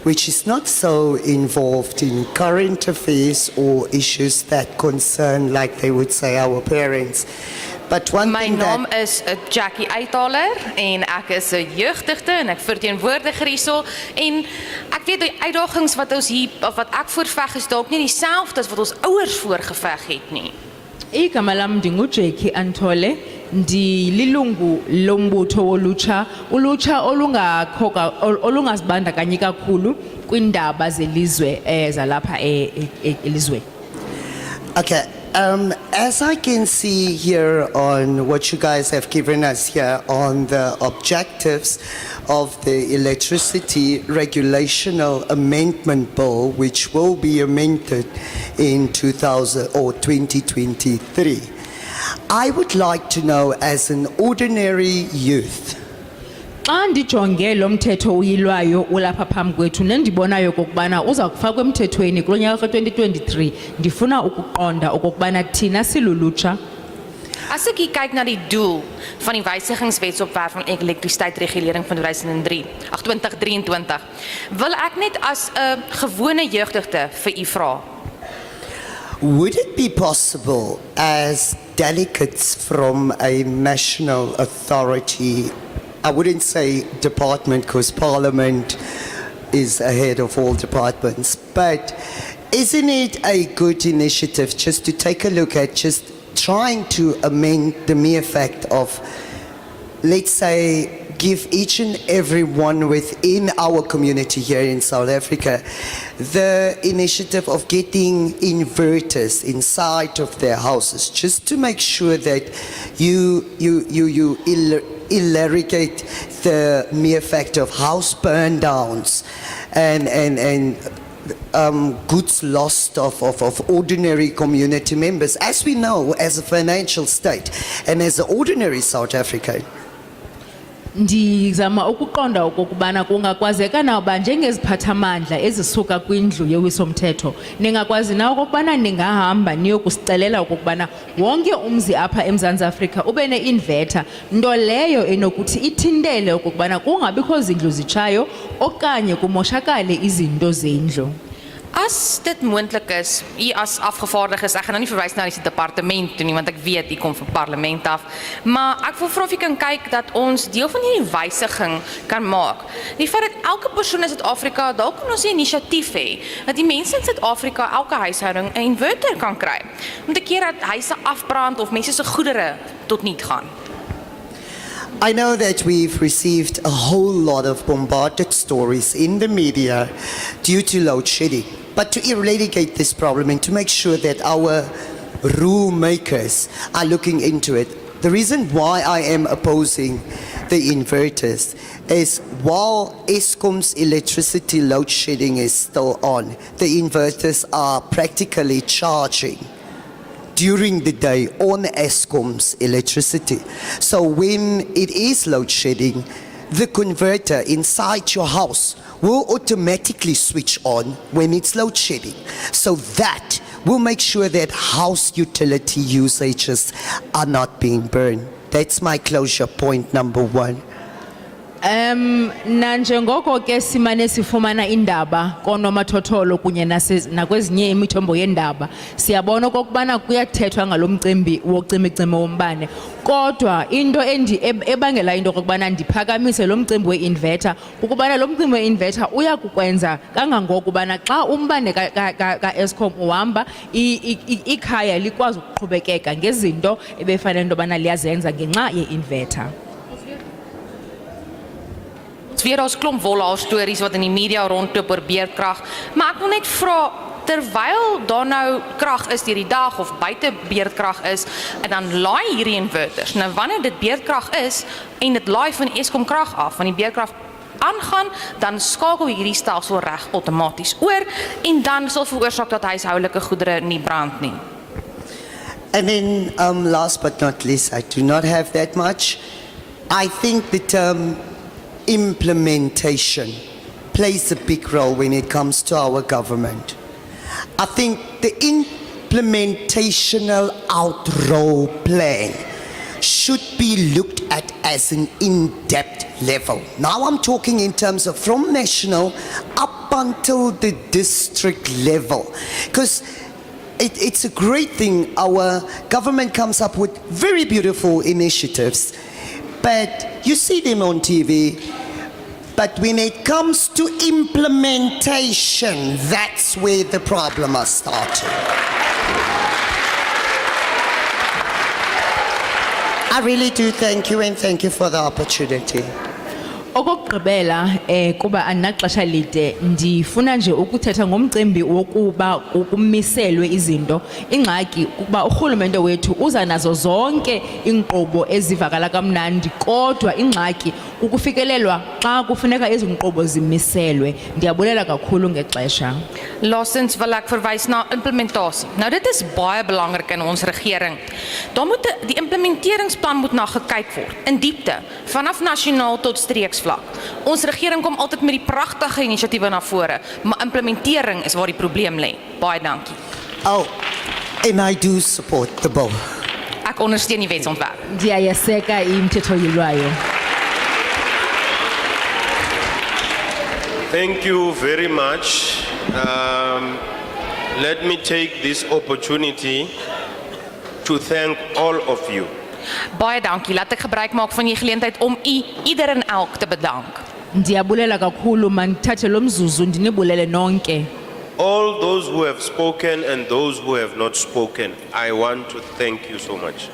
which is not so involved in current affairs or issues that concern, like they would say, our parents. But one My thing naam that is Jackie Uithaler en ek is 'n jeugdigte en ek verteenwoordig hierso en ek weet die uitdagings wat ons hier of wat ek voorveg is dalk nie dieselfde as wat ons ouers voorgeveg het nie. Igama lam ndinguJackie Antole ndililungu lombutho wolutsha ulutsha olungazibandakanyi kakhulu kwindaba zelizwe zalapha elizweni. Okay, as I can see here on what you guys have given us here on the objectives of the Electricity Regulational Amendment Bill, which will be amended in 2023, I would like to know, as an ordinary youth, Xa ndijonge lo mthetho uyilwayo ulapha phambi kwethu nendibonayo kokubana uza kufakwa emthethweni kulo nyaka ka-2023 ndifuna ukuqonda okokubana thina silulutsha As ek hier kyk na die doel van die wysigingswetsontwerp van elektrisiteitsregulering van 2023, wil ek net as 'n gewone jeugdigte vir u vra. would it be possible as delegates from a national authority, I wouldn't say department because Parliament is ahead of all departments, but isn't it a good initiative just to take a look at just trying to amend the mere fact of, let's say, give each and every one within our community here in South Africa the initiative of getting inverters inside of their houses, just to make sure that you eradicate the mere fact of house burn downs and goods lost of ordinary community members. As we know, as a financial state and as an ordinary South African, Ndizama ukuqonda okokubana kungakwazeka na uba njengeziphathamandla ezisuka kwindlu yewisomthetho ningakwazi na okokubana ningahamba niyokusicelela okokubana wonke umzi apha eMzantsi Afrika ube ne-inverter, nto leyo enokuthi ithintele okokubana kungabikho zindlu zitshayo okanye kumoshakale izinto zendlu. As dit moontlik is, u as afgevaardiges, ek gaan nou nie verwys na die departement toe nie, want ek weet u kom van parlement af, maar ek wil vra of u kan kyk dat ons deel van hierdie wysiging kan maak. Die feit dat elke persoon in Suid-Afrika, dalk kan ons 'n inisiatief hê, dat die mense in Suid-Afrika, elke huishouding 'n inverter kan kry, om te keer dat huise afbrand of mense se goedere tot niet gaan. I know that we've received a whole lot of bombarded stories in the media due to load shedding. But to eradicate this problem and to make sure that our rule makers are looking into it, the reason why I am opposing the inverters is while Eskom's electricity load shedding is still on, the inverters are practically charging during the day on Eskom's electricity. So when it is load shedding, the converter inside your house will automatically switch on when it's load shedding. So that will make sure that house utility usages are not being burned. That's my closure point number 1. Nanjengoko ke simane sifumana indaba konomathotholo kunye nakwezinye imithombo yendaba, siyabona okokubana kuyathethwa ngalomcimbi wocimicimi wombane. Kodwa into ebangela into okokubana ndiphakamise lo mcimbi weinverter ukubana lo mcimbi weinverter uyakukwenza kangangokubana xa umbane ka-Eskom uhamba ikhaya likwazi ukuqhubekeka ngezinto ebefanele into yobana liyazenza ngenxa ye-inverter. Weer daar's klomp wolhaar stories wat in die media rondloop oor beerdkrag, maar ek wil net vra, terwyl daar nou krag is deur die dag of buite beerdkrag is, en dan laai hierdie inverters. Nou wanneer dit beerdkrag is en dit laai van Eskom krag af, van die beerdkrag aangaan, dan skakel hierdie stelsel reg outomaties oor en dan sal veroorsaak dat huishoudelike goedere nie brand nie. And then last but not least, I do not have that much. I think the term implementation plays a big role when it comes to our government. I think the implementational outroll plan should be looked at as an in-depth level. Now I'm talking in terms of from national up until the district level. Because it's a great thing our government comes up with very beautiful initiatives, but you see them on TV, but when it comes to implementation, that's where the problem has started. I really do thank you and thank you for the opportunity. Okugqibela kuba andinaxesha lide ndifuna nje ukuthetha ngomcimbi wokuba ukumiselwe izinto. Ingxaki kuba urhulumente wethu uza nazo zonke inkqubo ezivakala kamnandi, kodwa ingxaki ukufikelelwa xa kufuneka izinkqubo zimiselwe. Ndiyabulela kakhulu ngexesha. Laastens wil ek verwys na implementasie. Nou dit is baie belangrik in ons regering. Daar moet die implementeringsplan moet na gekyk word in diepte, vanaf nasionaal tot streeksvlak. Ons regering kom altyd met die pragtige inisiatiewe na vore, maar implementering is waar die probleem lê. Baie dankie. Oh, and I do support the bill. Ek ondersteun die wetsontwerp. Ndiyayeseka imithetho yilwayo. Thank you very much. Let me take this opportunity to thank all of you. Baie dankie. Laat ek gebruik maak van die geleentheid om ieder en elk te bedank. Ndiyabulela kakhulu, mandithathe lo mzuzu ndinibulele nonke. All those who have spoken and those who have not spoken, I want to thank you so much.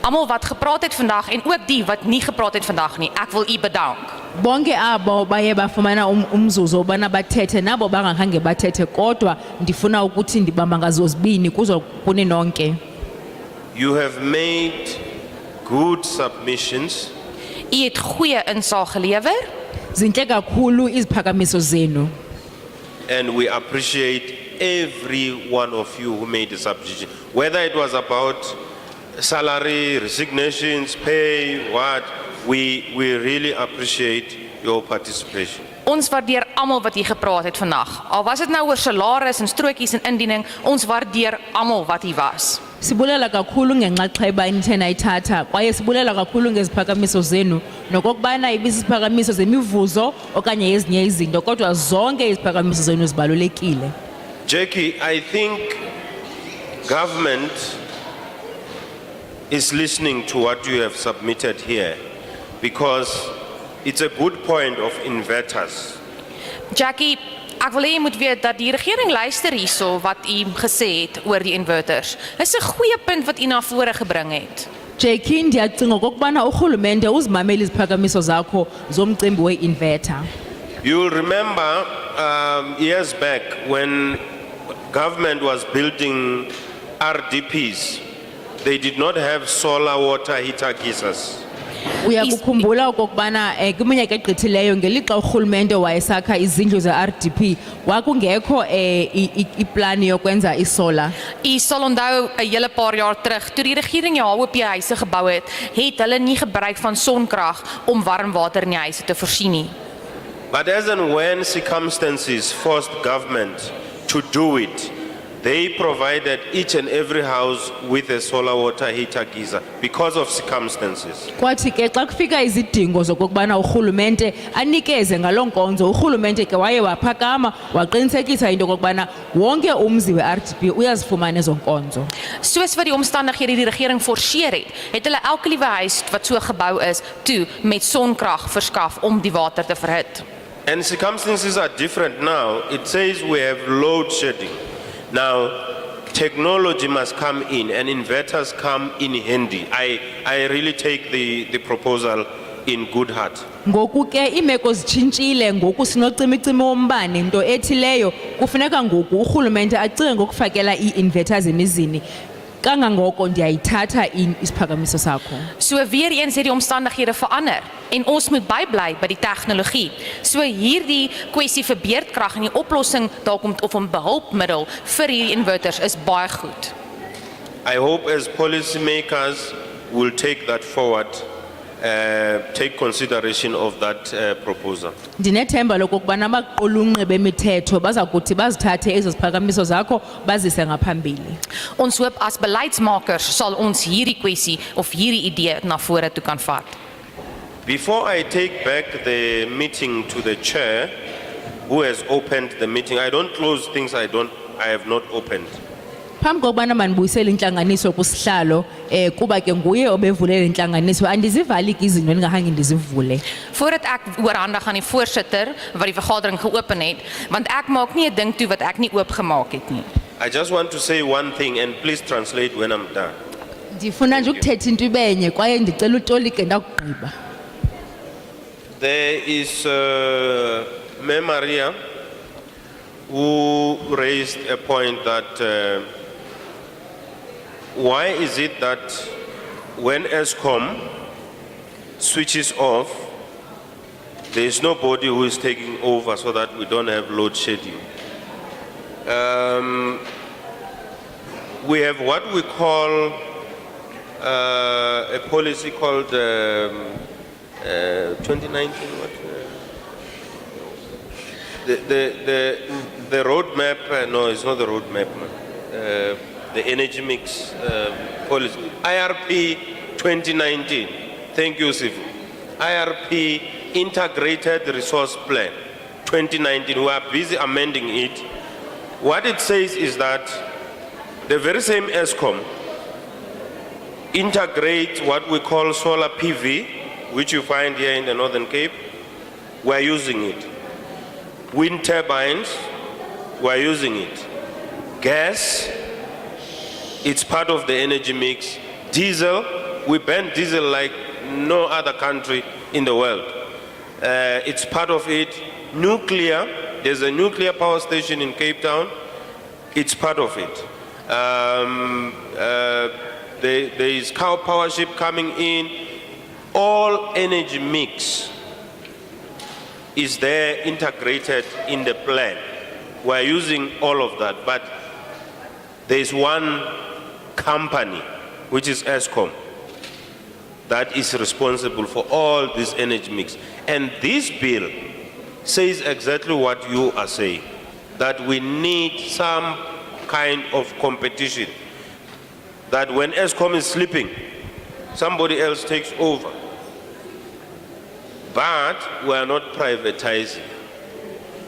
Almal wat gepraat het vandag en ook die wat nie gepraat het vandag nie, ek wil u bedank. Bonke abo baye bafumana umzuzu obana bathethe nabo bangakhange bathethe, kodwa ndifuna ukuthi ndibamba ngazo zibini kuzo kuni nonke. You have made good submissions. U het goeie insaag gelewer. Zintle kakhulu iziphakamiso zenu. And we appreciate every one of you who made a submission. Whether it was about salary, resignations, pay, what, we really appreciate your participation. Ons waardeer almal wat hier gepraat het vandag. Al was dit nou oor salaris en strokies en indiening, ons waardeer almal wat hier was. Sibulela kakhulu ngenxaxheba enithe nayithatha kwaye sibulela kakhulu ngeziphakamiso zenu nokokubana ibisiphakamiso zemivuzo okanye ezinye izinto kodwa zonke iziphakamiso zenu zibalulekile. Jackie, I think government is listening to what you have submitted here because it's a good point of inverters. Jackie, ek wil hê jy moet weet dat die regering luister hierso wat u gesê het oor die inverters. Dis 'n goeie punt wat u na vore gebring het. Jackie, ndiyacinga okokubana urhulumente uzimamela iziphakamiso zakho zomcimbi we-inverter. You'll remember years back when government was building RDPs, they did not have solar water heater geysers. Uyakukhumbula okokubana kwiminyaka egqithileyo ngelixa urhulumente wayesakha izindlu ze-RDP wakungekho iplani yokwenza isola. U sal onthou 'n hele paar jaar terug toe die regering die HOP huise gebou het, het hulle nie gebruik van sonkrag om warm water in die huise te voorsien nie. But as and when circumstances forced government to do it, they provided each and every house with a solar water heater geyser because of circumstances. Kwathi ke xa kufika izidingo zokokubana urhulumente anikeze ngaloo nkonzo, urhulumente ke waye waphakama waqinisekisa into okokubana wonke umzi we-RDP uyazifumana ezo nkonzo. Soos wat die omstandighede die regering forceer het, het hulle elke liewe huis wat so gebou is, toe met sonkrag verskaf om die water te verhit. And circumstances are different now. It says we have load shedding. Now, technology must come in and inverters come in handy. I really take the proposal in good heart. Ngoku ke imeko zitshintshile, ngoku sinocimicimi wombane, nto ethi leyo kufuneka ngoku urhulumente acinge ngokufakela ii-inverters emizini. Kangangoko ndiyayithatha isiphakamiso sakho. So weer eens het die omstandighede verander en ons moet bybly by die tegnologie. So hierdie kwessie vir beerdkrag en die oplossing dalk of 'n behulpmiddel vir hierdie inverters is baie goed. I hope as policymakers will take that forward, take consideration of that proposal. Ndinethemba lokokubana abaqulunqi bemithetho baza kuthi bazithathe ezo ziphakamiso zakho bazise ngaphambili. Ons hoop as beleidsmakers sal ons hierdie kwessie of hierdie idee na vore toe kan vat. Before I take back the meeting to the chair, who has opened the meeting, I don't close things I have not opened. Phambi kokubana mandibuyisele intlanganiso kusihlalo kuba ke nguye obevulele intlanganiso andizivali izinto endingahange ndizivule. Voordat ek oorhandig aan die voorsitter wat die vergadering geopen het, want ek maak nie 'n ding toe wat ek nie oopgemaak het nie. I just want to say one thing and please translate when I'm done. Ndifuna nje ukuthetha into ibenye kwaye ndicela utolike ndakugqiba. There is Ma'am Maria who raised a point that why is it that when ESCOM switches off, there is nobody who is taking over so that we don't have load shedding? We have what we call a policy called 2019, what? The roadmap, no, it's not the roadmap, the energy mix policy. IRP 2019, thank you, Sifu. IRP Integrated Resource Plan 2019, we are busy amending it. What it says is that the very same ESCOM integrates what we call solar PV, which you find here in the Northern Cape. We're using it. Wind turbines, we're using it. Gas, it's part of the energy mix. Diesel, we ban diesel like no other country in the world. It's part of it. Nuclear, there's a nuclear power station in Cape Town. It's part of it. There is cow power ship coming in. All energy mix is there integrated in the plan. We're using all of that, but there's one company, which is ESCOM. that is responsible for all this energy mix. And this bill says exactly what you are saying, that we need some kind of competition, that when ESCOM is sleeping, somebody else takes over. But we are not privatizing.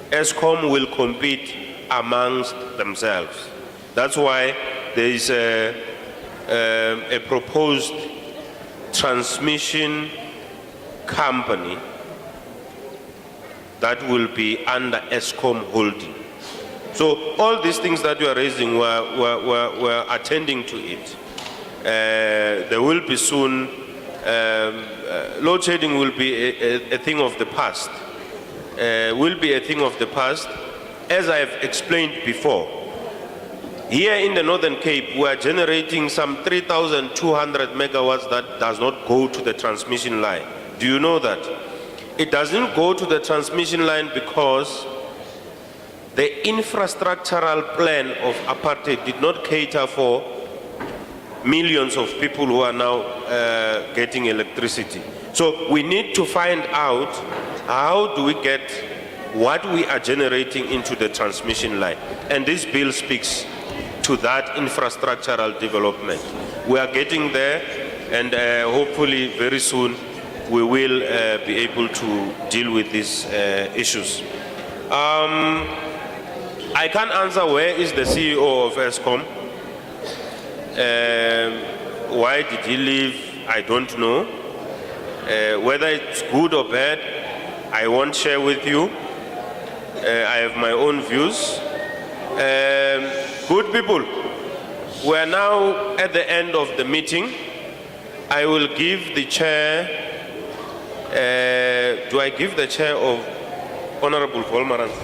ESCOM will compete amongst themselves. That's why there is a proposed transmission company that will be under ESCOM holding. So all these things that you are raising, we're attending to it. There will be soon, load shedding will be a thing of the past. Will be a thing of the past. As I have explained before, here in the Northern Cape, we are generating some 3,200 megawatts that does not go to the transmission line. Do you know that? It doesn't go to the transmission line because the infrastructural plan of apartheid did not cater for millions of people who are now getting electricity. So we need to find out how do we get what we are generating into the transmission line. And this bill speaks to that infrastructural development. We are getting there, and hopefully very soon we will be able to deal with these issues. I can't answer where is the CEO of ESCOM. Why did he leave? I don't know. Whether it's good or bad, I won't share with you. I have my own views. Good people, we are now at the end of the meeting. I will give the chair, do I give the chair of Honorable Volmarans?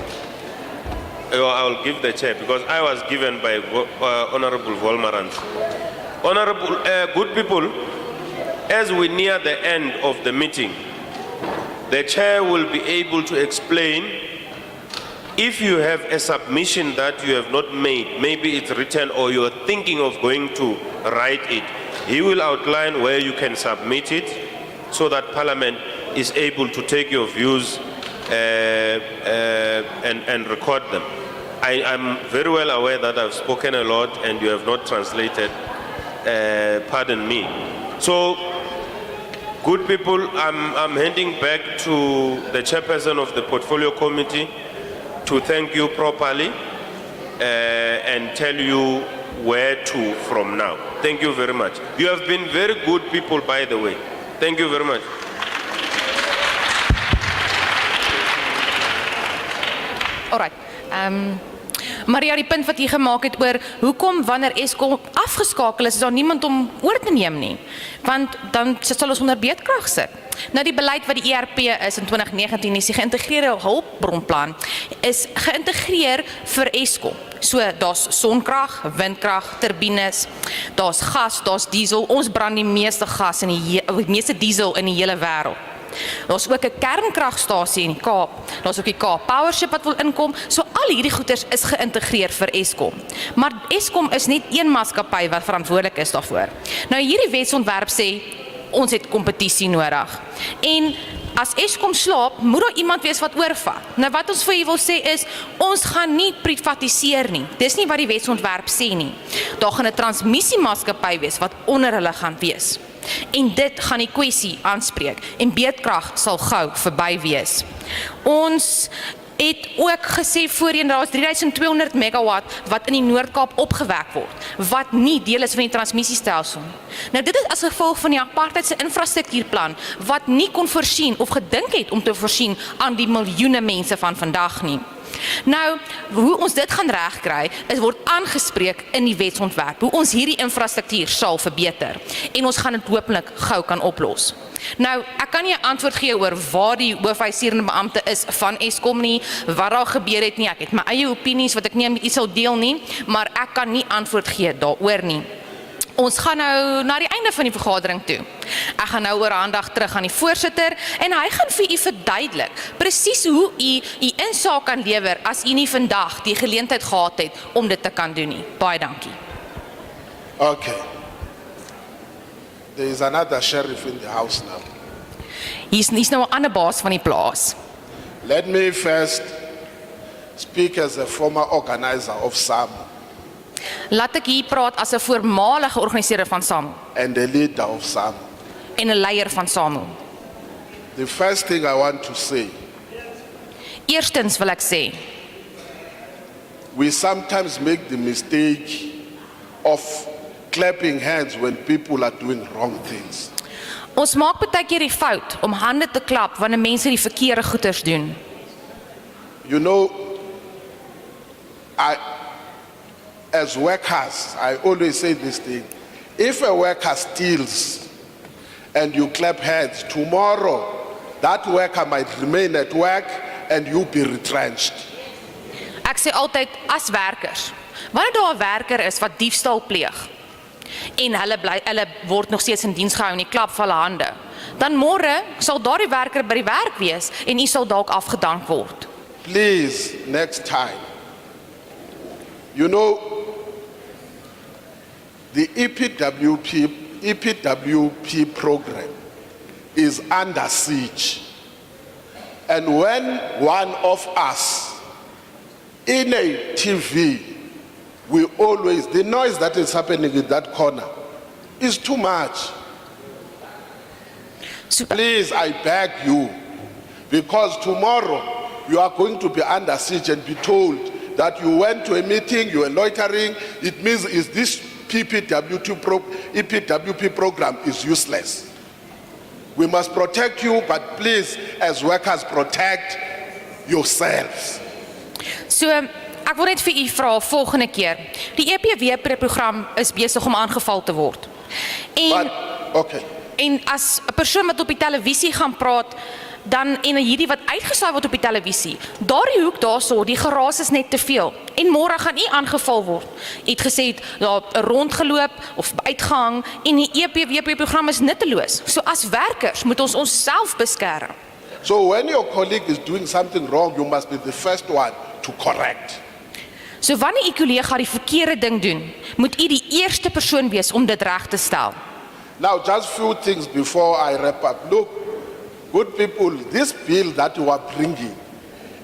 I will give the chair because I was given by Honorable Volmarans. Honorable, good people, as we near the end of the meeting, the chair will be able to explain if you have a submission that you have not made, maybe it's written or you're thinking of going to write it, he will outline where you can submit it so that Parliament is able to take your views and record them. I'm very well aware that I've spoken a lot and you have not translated, pardon me. So, good people, I'm handing back to the chairperson of the Portfolio Committee to thank you properly and tell you where to from now. Thank you very much. You have been very good people, by the way. Thank you very much. Alright. Maria, die punt wat jy gemaak het oor hoekom wanneer Eskom afgeskakel is daar niemand om oor te neem nie. Want dan sal ons onder beedkrag sit. Nou die beleid wat die ERP is in 2019 is die geïntegreerde hulpbronplan is geïntegreer vir Eskom. So daar's sonkrag, windkrag, turbines, daar's gas, daar's diesel. Ons brand die meeste gas en die meeste diesel in die hele wêreld. Daar's ook 'n kernkragstasie in die Kaap. Daar's ook die Kaap Powership wat wil inkom. So al hierdie goeders is geïntegreer vir Eskom. Maar Eskom is net een maatskappy wat verantwoordelik is daarvoor. Nou hierdie wetsontwerp sê ons het kompetisie nodig. En as Eskom slaap, moet daar iemand wees wat oorvat. Nou wat ons vir julle wil sê is, ons gaan nie privatiseer nie. Dis nie wat die wetsontwerp sê nie. Daar gaan 'n transmissiemaatskappy wees wat onder hulle gaan wees. En dit gaan die kwessie aanspreek. En beedkrag sal gou verby wees. Ons het ook gesê voorheen daar is 3200 megawatt wat in die Noord-Kaap opgewek word, wat nie deel is van die transmissiestelsel. Nou dit is as gevolg van die apartheid se infrastruktuurplan, wat nie kon voorsien of gedink het om te voorsien aan die miljoene mense van vandag nie. Nou, hoe ons dit gaan regkry, is word aangespreek in die wetsontwerp, hoe ons hierdie infrastruktuur sal verbeter, en ons gaan dit hopelik gou kan oplos. Nou, ek kan nie 'n antwoord gee oor waar die hoofuitvoerende beampte is van Eskom nie, wat daar gebeur het nie, ek het my eie opinies wat ek nie met u sal deel nie, maar ek kan nie antwoord gee daaroor nie. Ons gaan nou na die einde van die vergadering toe. Ek gaan nou oorhandig terug aan die voorsitter en hy gaan vir u verduidelik presies hoe u insaak kan lewer as u nie vandag die geleentheid gehad het om dit te kan doen nie. Baie dankie. Okay. There is another sheriff in the house now. Hier's nou 'n ander baas van die plaas. Let me first speak as a former organizer of SAMU Laat ek hier praat as 'n voormalige organiseerder van SAMU and a leader of SAMU. en 'n leier van SAMU. The first thing I want to say, Eerstens wil ek sê, we sometimes make the mistake of clapping hands when people are doing wrong things. ons maak baie keer die fout om hande te klap wanneer mense die verkeerde goeders doen. You know, as workers, I always say this thing. If a worker steals and you clap hands, tomorrow that worker might remain at work and you be retrenched. Ek sê altyd as werkers, wanneer daar 'n werker is wat diefstal pleeg en hulle word nog steeds in diens gehou en die klap van hulle hande, dan môre sal daardie werker by die werk wees en u sal dalk afgedank word. Please, next time. You know, the EPWP program is under siege. And when one of us in a TV, we always, the noise that is happening in that corner is too much. Please, I beg you, because tomorrow you are going to be under siege and be told that you went to a meeting, you were loitering. It means is this EPWP program is useless. We must protect you, but please, as workers, protect yourselves. So, ek wil net vir u vra volgende keer. Die EPWP program is besig om aangeval te word. Okay. En as 'n persoon wat op die televisie gaan praat, dan en hierdie wat uitgesaai word op die televisie, daardie hoek daarso, die geraas is net te veel. En môre gaan u aangeval word. U het gesê daar rondgeloop of uitgehang en die EPWP program is nutteloos. So as werkers moet ons onsself beskerm. So when your colleague is doing something wrong, you must be the first one to correct. So wanneer u kollega die verkeerde ding doen, moet u die eerste persoon wees om dit reg te stel. Now, just few things before I wrap up. Look, good people, this bill that you are bringing,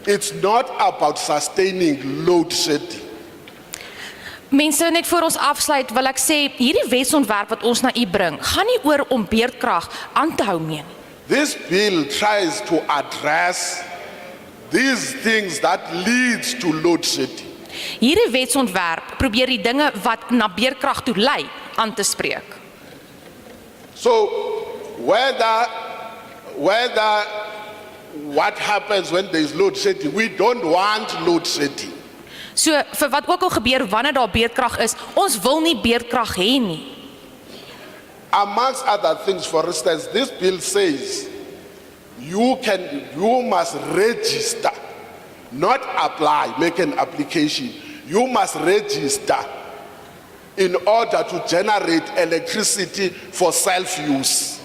it's not about sustaining load shedding. Mense, net voor ons afsluit, wil ek sê, hierdie wetsontwerp wat ons na u bring, gaan nie oor om beerdkrag aan te hou mee nie. This bill tries to address these things that leads to load shedding. Hierdie wetsontwerp probeer die dinge wat na beerdkrag toe lei aan te spreek. So whether what happens when there is load shedding, we don't want load shedding. So vir wat ook al gebeur wanneer daar beerdkrag is, ons wil nie beerdkrag hê nie. Amongst other things, for instance, this bill says you must register, not apply, make an application. You must register in order to generate electricity for self-use.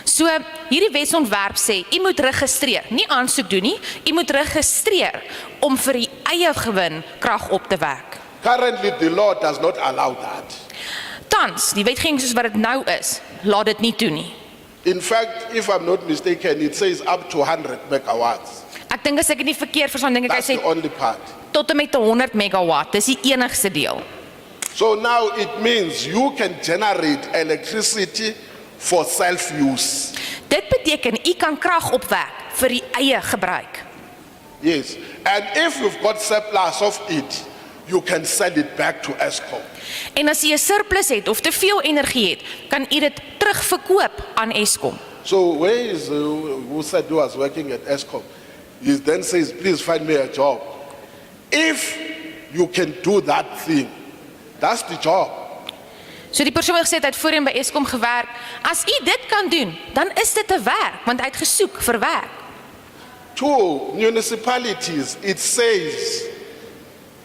So hierdie wetsontwerp sê, u moet registreer, nie aansoek doen nie, u moet registreer om vir u eie gewin krag op te wek. Currently, the law does not allow that. Tans, die wetgewing soos wat dit nou is, laat dit nie toe nie. In fact, if I'm not mistaken, it says up to 100 megawatts. Ek dink as ek dit nie verkeerd verstaan, dink ek hy That's sê the only part. tot en met 100 megawatt, dis die enigste deel. So now it means you can generate electricity for self-use. Dit beteken u kan krag opwek vir u eie gebruik. Yes, and if you've got surplus of it, you can sell it back to Eskom. En as u 'n surplus het of te veel energie het, kan u dit terugverkoop aan Eskom. So where is who said who was working at Eskom? He then says, please find me a job. If you can do that thing, that's the job. So die persoon wat gesê het voorheen by Eskom gewerk, as u dit kan doen, dan is dit 'n werk, want hy het gesoek vir werk. To municipalities, it says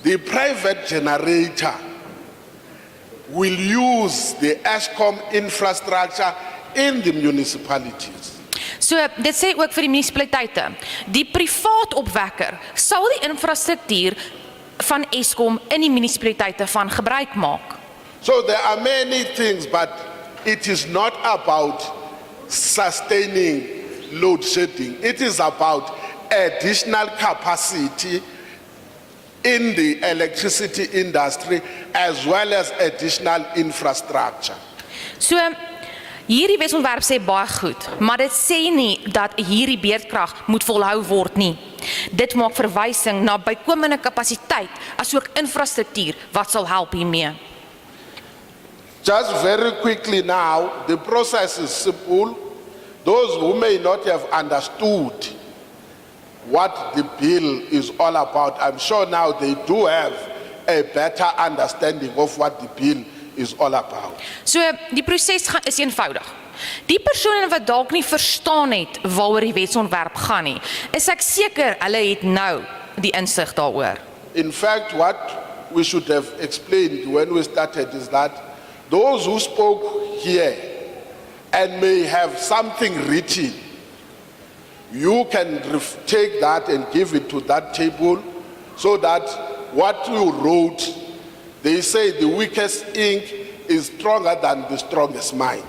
the private generator will use the Eskom infrastructure in the municipalities. So dit sê ook vir die munisipaliteite, die privaat opwekker sal die infrastruktuur van Eskom in die munisipaliteite van gebruik maak. So there are many things, but it is not about sustaining load shedding. It is about additional capacity in the electricity industry as well as additional infrastructure. So hierdie wetsontwerp sê baie goed, maar dit sê nie dat hierdie beerdkrag moet volhou word nie. Dit maak verwysing na bykomende kapasiteit asook infrastruktuur wat sal help hiermee. Just very quickly now, the process is simple. Those who may not have understood what the bill is all about, I'm sure now they do have a better understanding of what the bill is all about. So die proses is eenvoudig. Die persone wat dalk nie verstaan het waaroor die wetsontwerp gaan nie, is ek seker hulle het nou die insig daaroor. In fact, what we should have explained when we started is that those who spoke here and may have something written, you can take that and give it to that table so that what you wrote, they say the weakest ink is stronger than the strongest mind.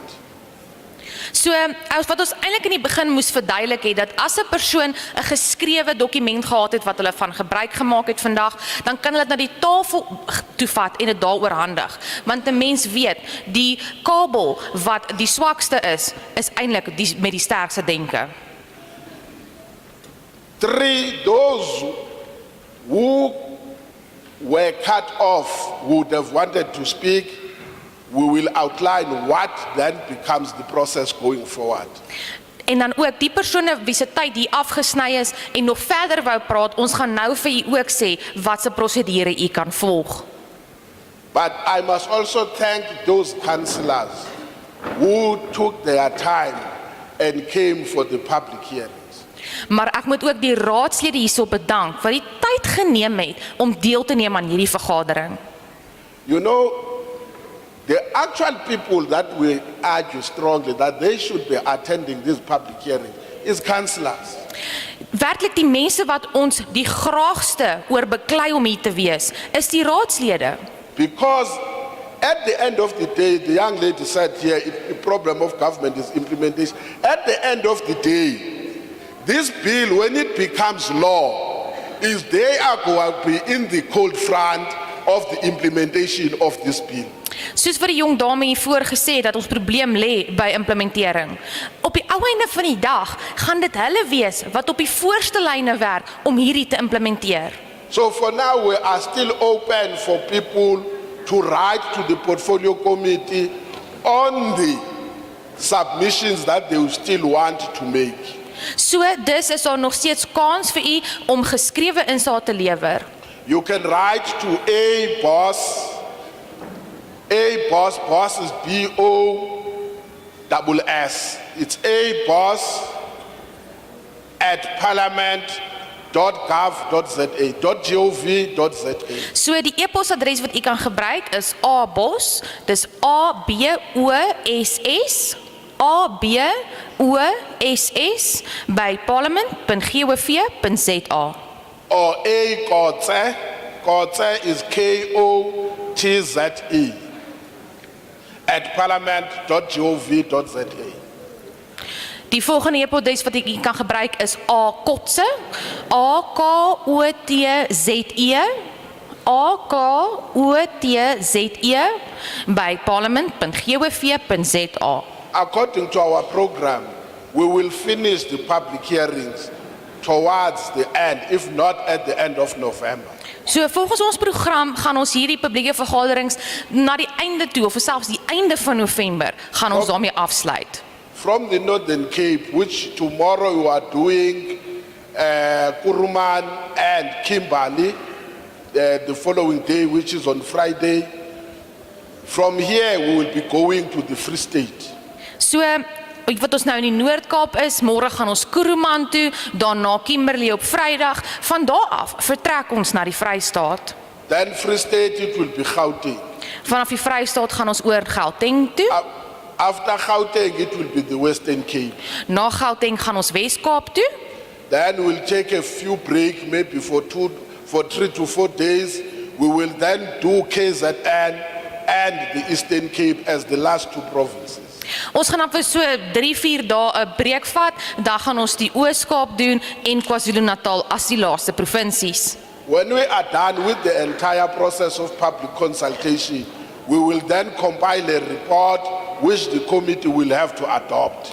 So, wat ons eintlik in die begin moes verduidelik het, dat as 'n persoon 'n geskrewe dokument gehad het wat hulle van gebruik gemaak het vandag, dan kan hulle dit na die tafel toe vat en dit daaroor handig. Want 'n mens weet, die kabel wat die swakste is eintlik met die sterkste denke. 3, those who were cut off would have wanted to speak. We will outline what then becomes the process going forward. En dan ook die persone wie se tyd hier afgesny is en nog verder wou praat, ons gaan nou vir u ook sê wat se prosedure u kan volg. But I must also thank those councillors who took their time and came for the public hearings. Maar ek moet ook die raadslede hierso bedank wat die tyd geneem het om deel te neem aan hierdie vergadering. You know, the actual people that we argue strongly that they should be attending this public hearing is councillors. Werklik die mense wat ons die graagste oor beklei om hier te wees, is die raadslede. Because at the end of the day, the young lady said here, the problem of government is implementation. At the end of the day, this bill, when it becomes law, is they are going to be in the cold front of the implementation of this bill. Soos vir die jong dame hiervoor gesê dat ons probleem lê by implementering. Op die ou einde van die dag gaan dit hulle wees wat op die voorste lyne werk om hierdie te implementeer. So for now, we are still open for people to write to the portfolio committee on the submissions that they still want to make. So dis is daar nog steeds kans vir u om geskrewe insae te lewer. You can write to boss is BOSS. It's boss@parliament.gov.za. So die e-posadres wat u kan gebruik is abos, dis ABOSS by parliament.gov.za. Or Kotze is KOTZE @parliament.gov.za. Die volgende e-posadres wat u kan gebruik is akotze, AKOTZE by parliament.gov.za. According to our program, we will finish the public hearings towards the end, if not at the end of November. So volgens ons program gaan ons hierdie publieke vergaderings na die einde toe of selfs die einde van November gaan ons daarmee afsluit. From the Northern Cape, which tomorrow you are doing Kuruman and Kimberley, the following day, which is on Friday. From here, we will be going to the Free State. So wat ons nou in die Noord-Kaap is, môre gaan ons Kuruman toe, daarna Kimberley op Vrydag. Van daar af vertrek ons na die Vrystaat. Then Free State, it will be Gauteng. Vanaf die Vrystaat gaan ons oor Gauteng toe. After Gauteng, it will be the Western Cape. Na Gauteng gaan ons Wes-Kaap toe. Then we'll take a few break, maybe for 3 to 4 days. We will then do KZN and the Eastern Cape as the last two provinces. Ons gaan dan vir so 3-4 dae 'n breek vat, dan gaan ons die Oos-Kaap doen en KwaZulu-Natal as die laaste provinsies. When we are done with the entire process of public consultation, we will then compile a report which the committee will have to adopt.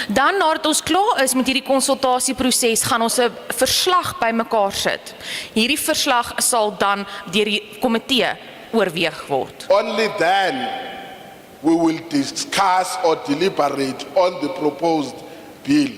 Dan nadat ons klaar is met hierdie konsultasieproses, gaan ons 'n verslag bymekaar sit. Hierdie verslag sal dan deur die komitee oorweeg word. Only then we will discuss or deliberate on the proposed bill.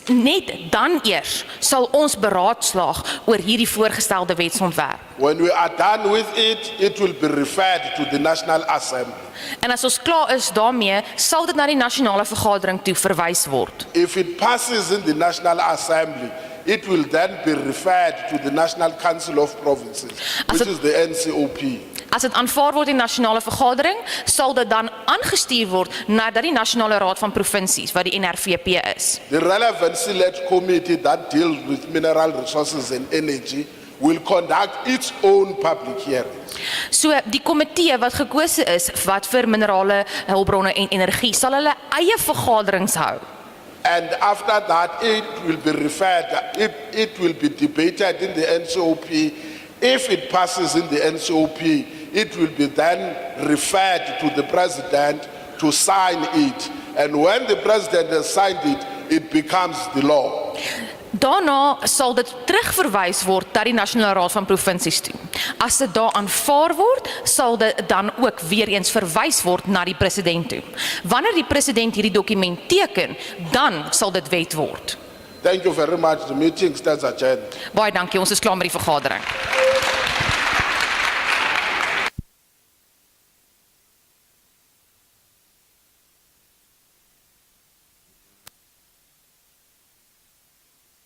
Net dan eers sal ons beraadslaag oor hierdie voorgestelde wetsontwerp. When we are done with it, it will be referred to the National Assembly. En as ons klaar is daarmee, sal dit na die nasionale vergadering toe verwys word. If it passes in the National Assembly, it will then be referred to the National Council of Provinces, which is the NCOP. As dit aanvaar word in die nasionale vergadering, sal dit dan aangestuur word na die Nasionale Raad van Provinsies, wat die NRVP is. The relevant select committee that deals with mineral resources and energy will conduct its own public hearings. So die komitee wat gekose is wat vir minerale hulpbronne en energie, sal hulle eie vergaderings hou. And after that, it will be referred, it will be debated in the NCOP. If it passes in the NCOP, it will be then referred to the president to sign it. And when the president has signed it, it becomes the law. Daarna sal dit terugverwys word na die Nasionale Raad van Provinsies toe. As dit daar aanvaar word, sal dit dan ook weer eens verwys word na die president toe. Wanneer die president hierdie dokument teken, dan sal dit wet word. Thank you very much. The meeting stands adjourned. Baie dankie, ons is klaar met die vergadering.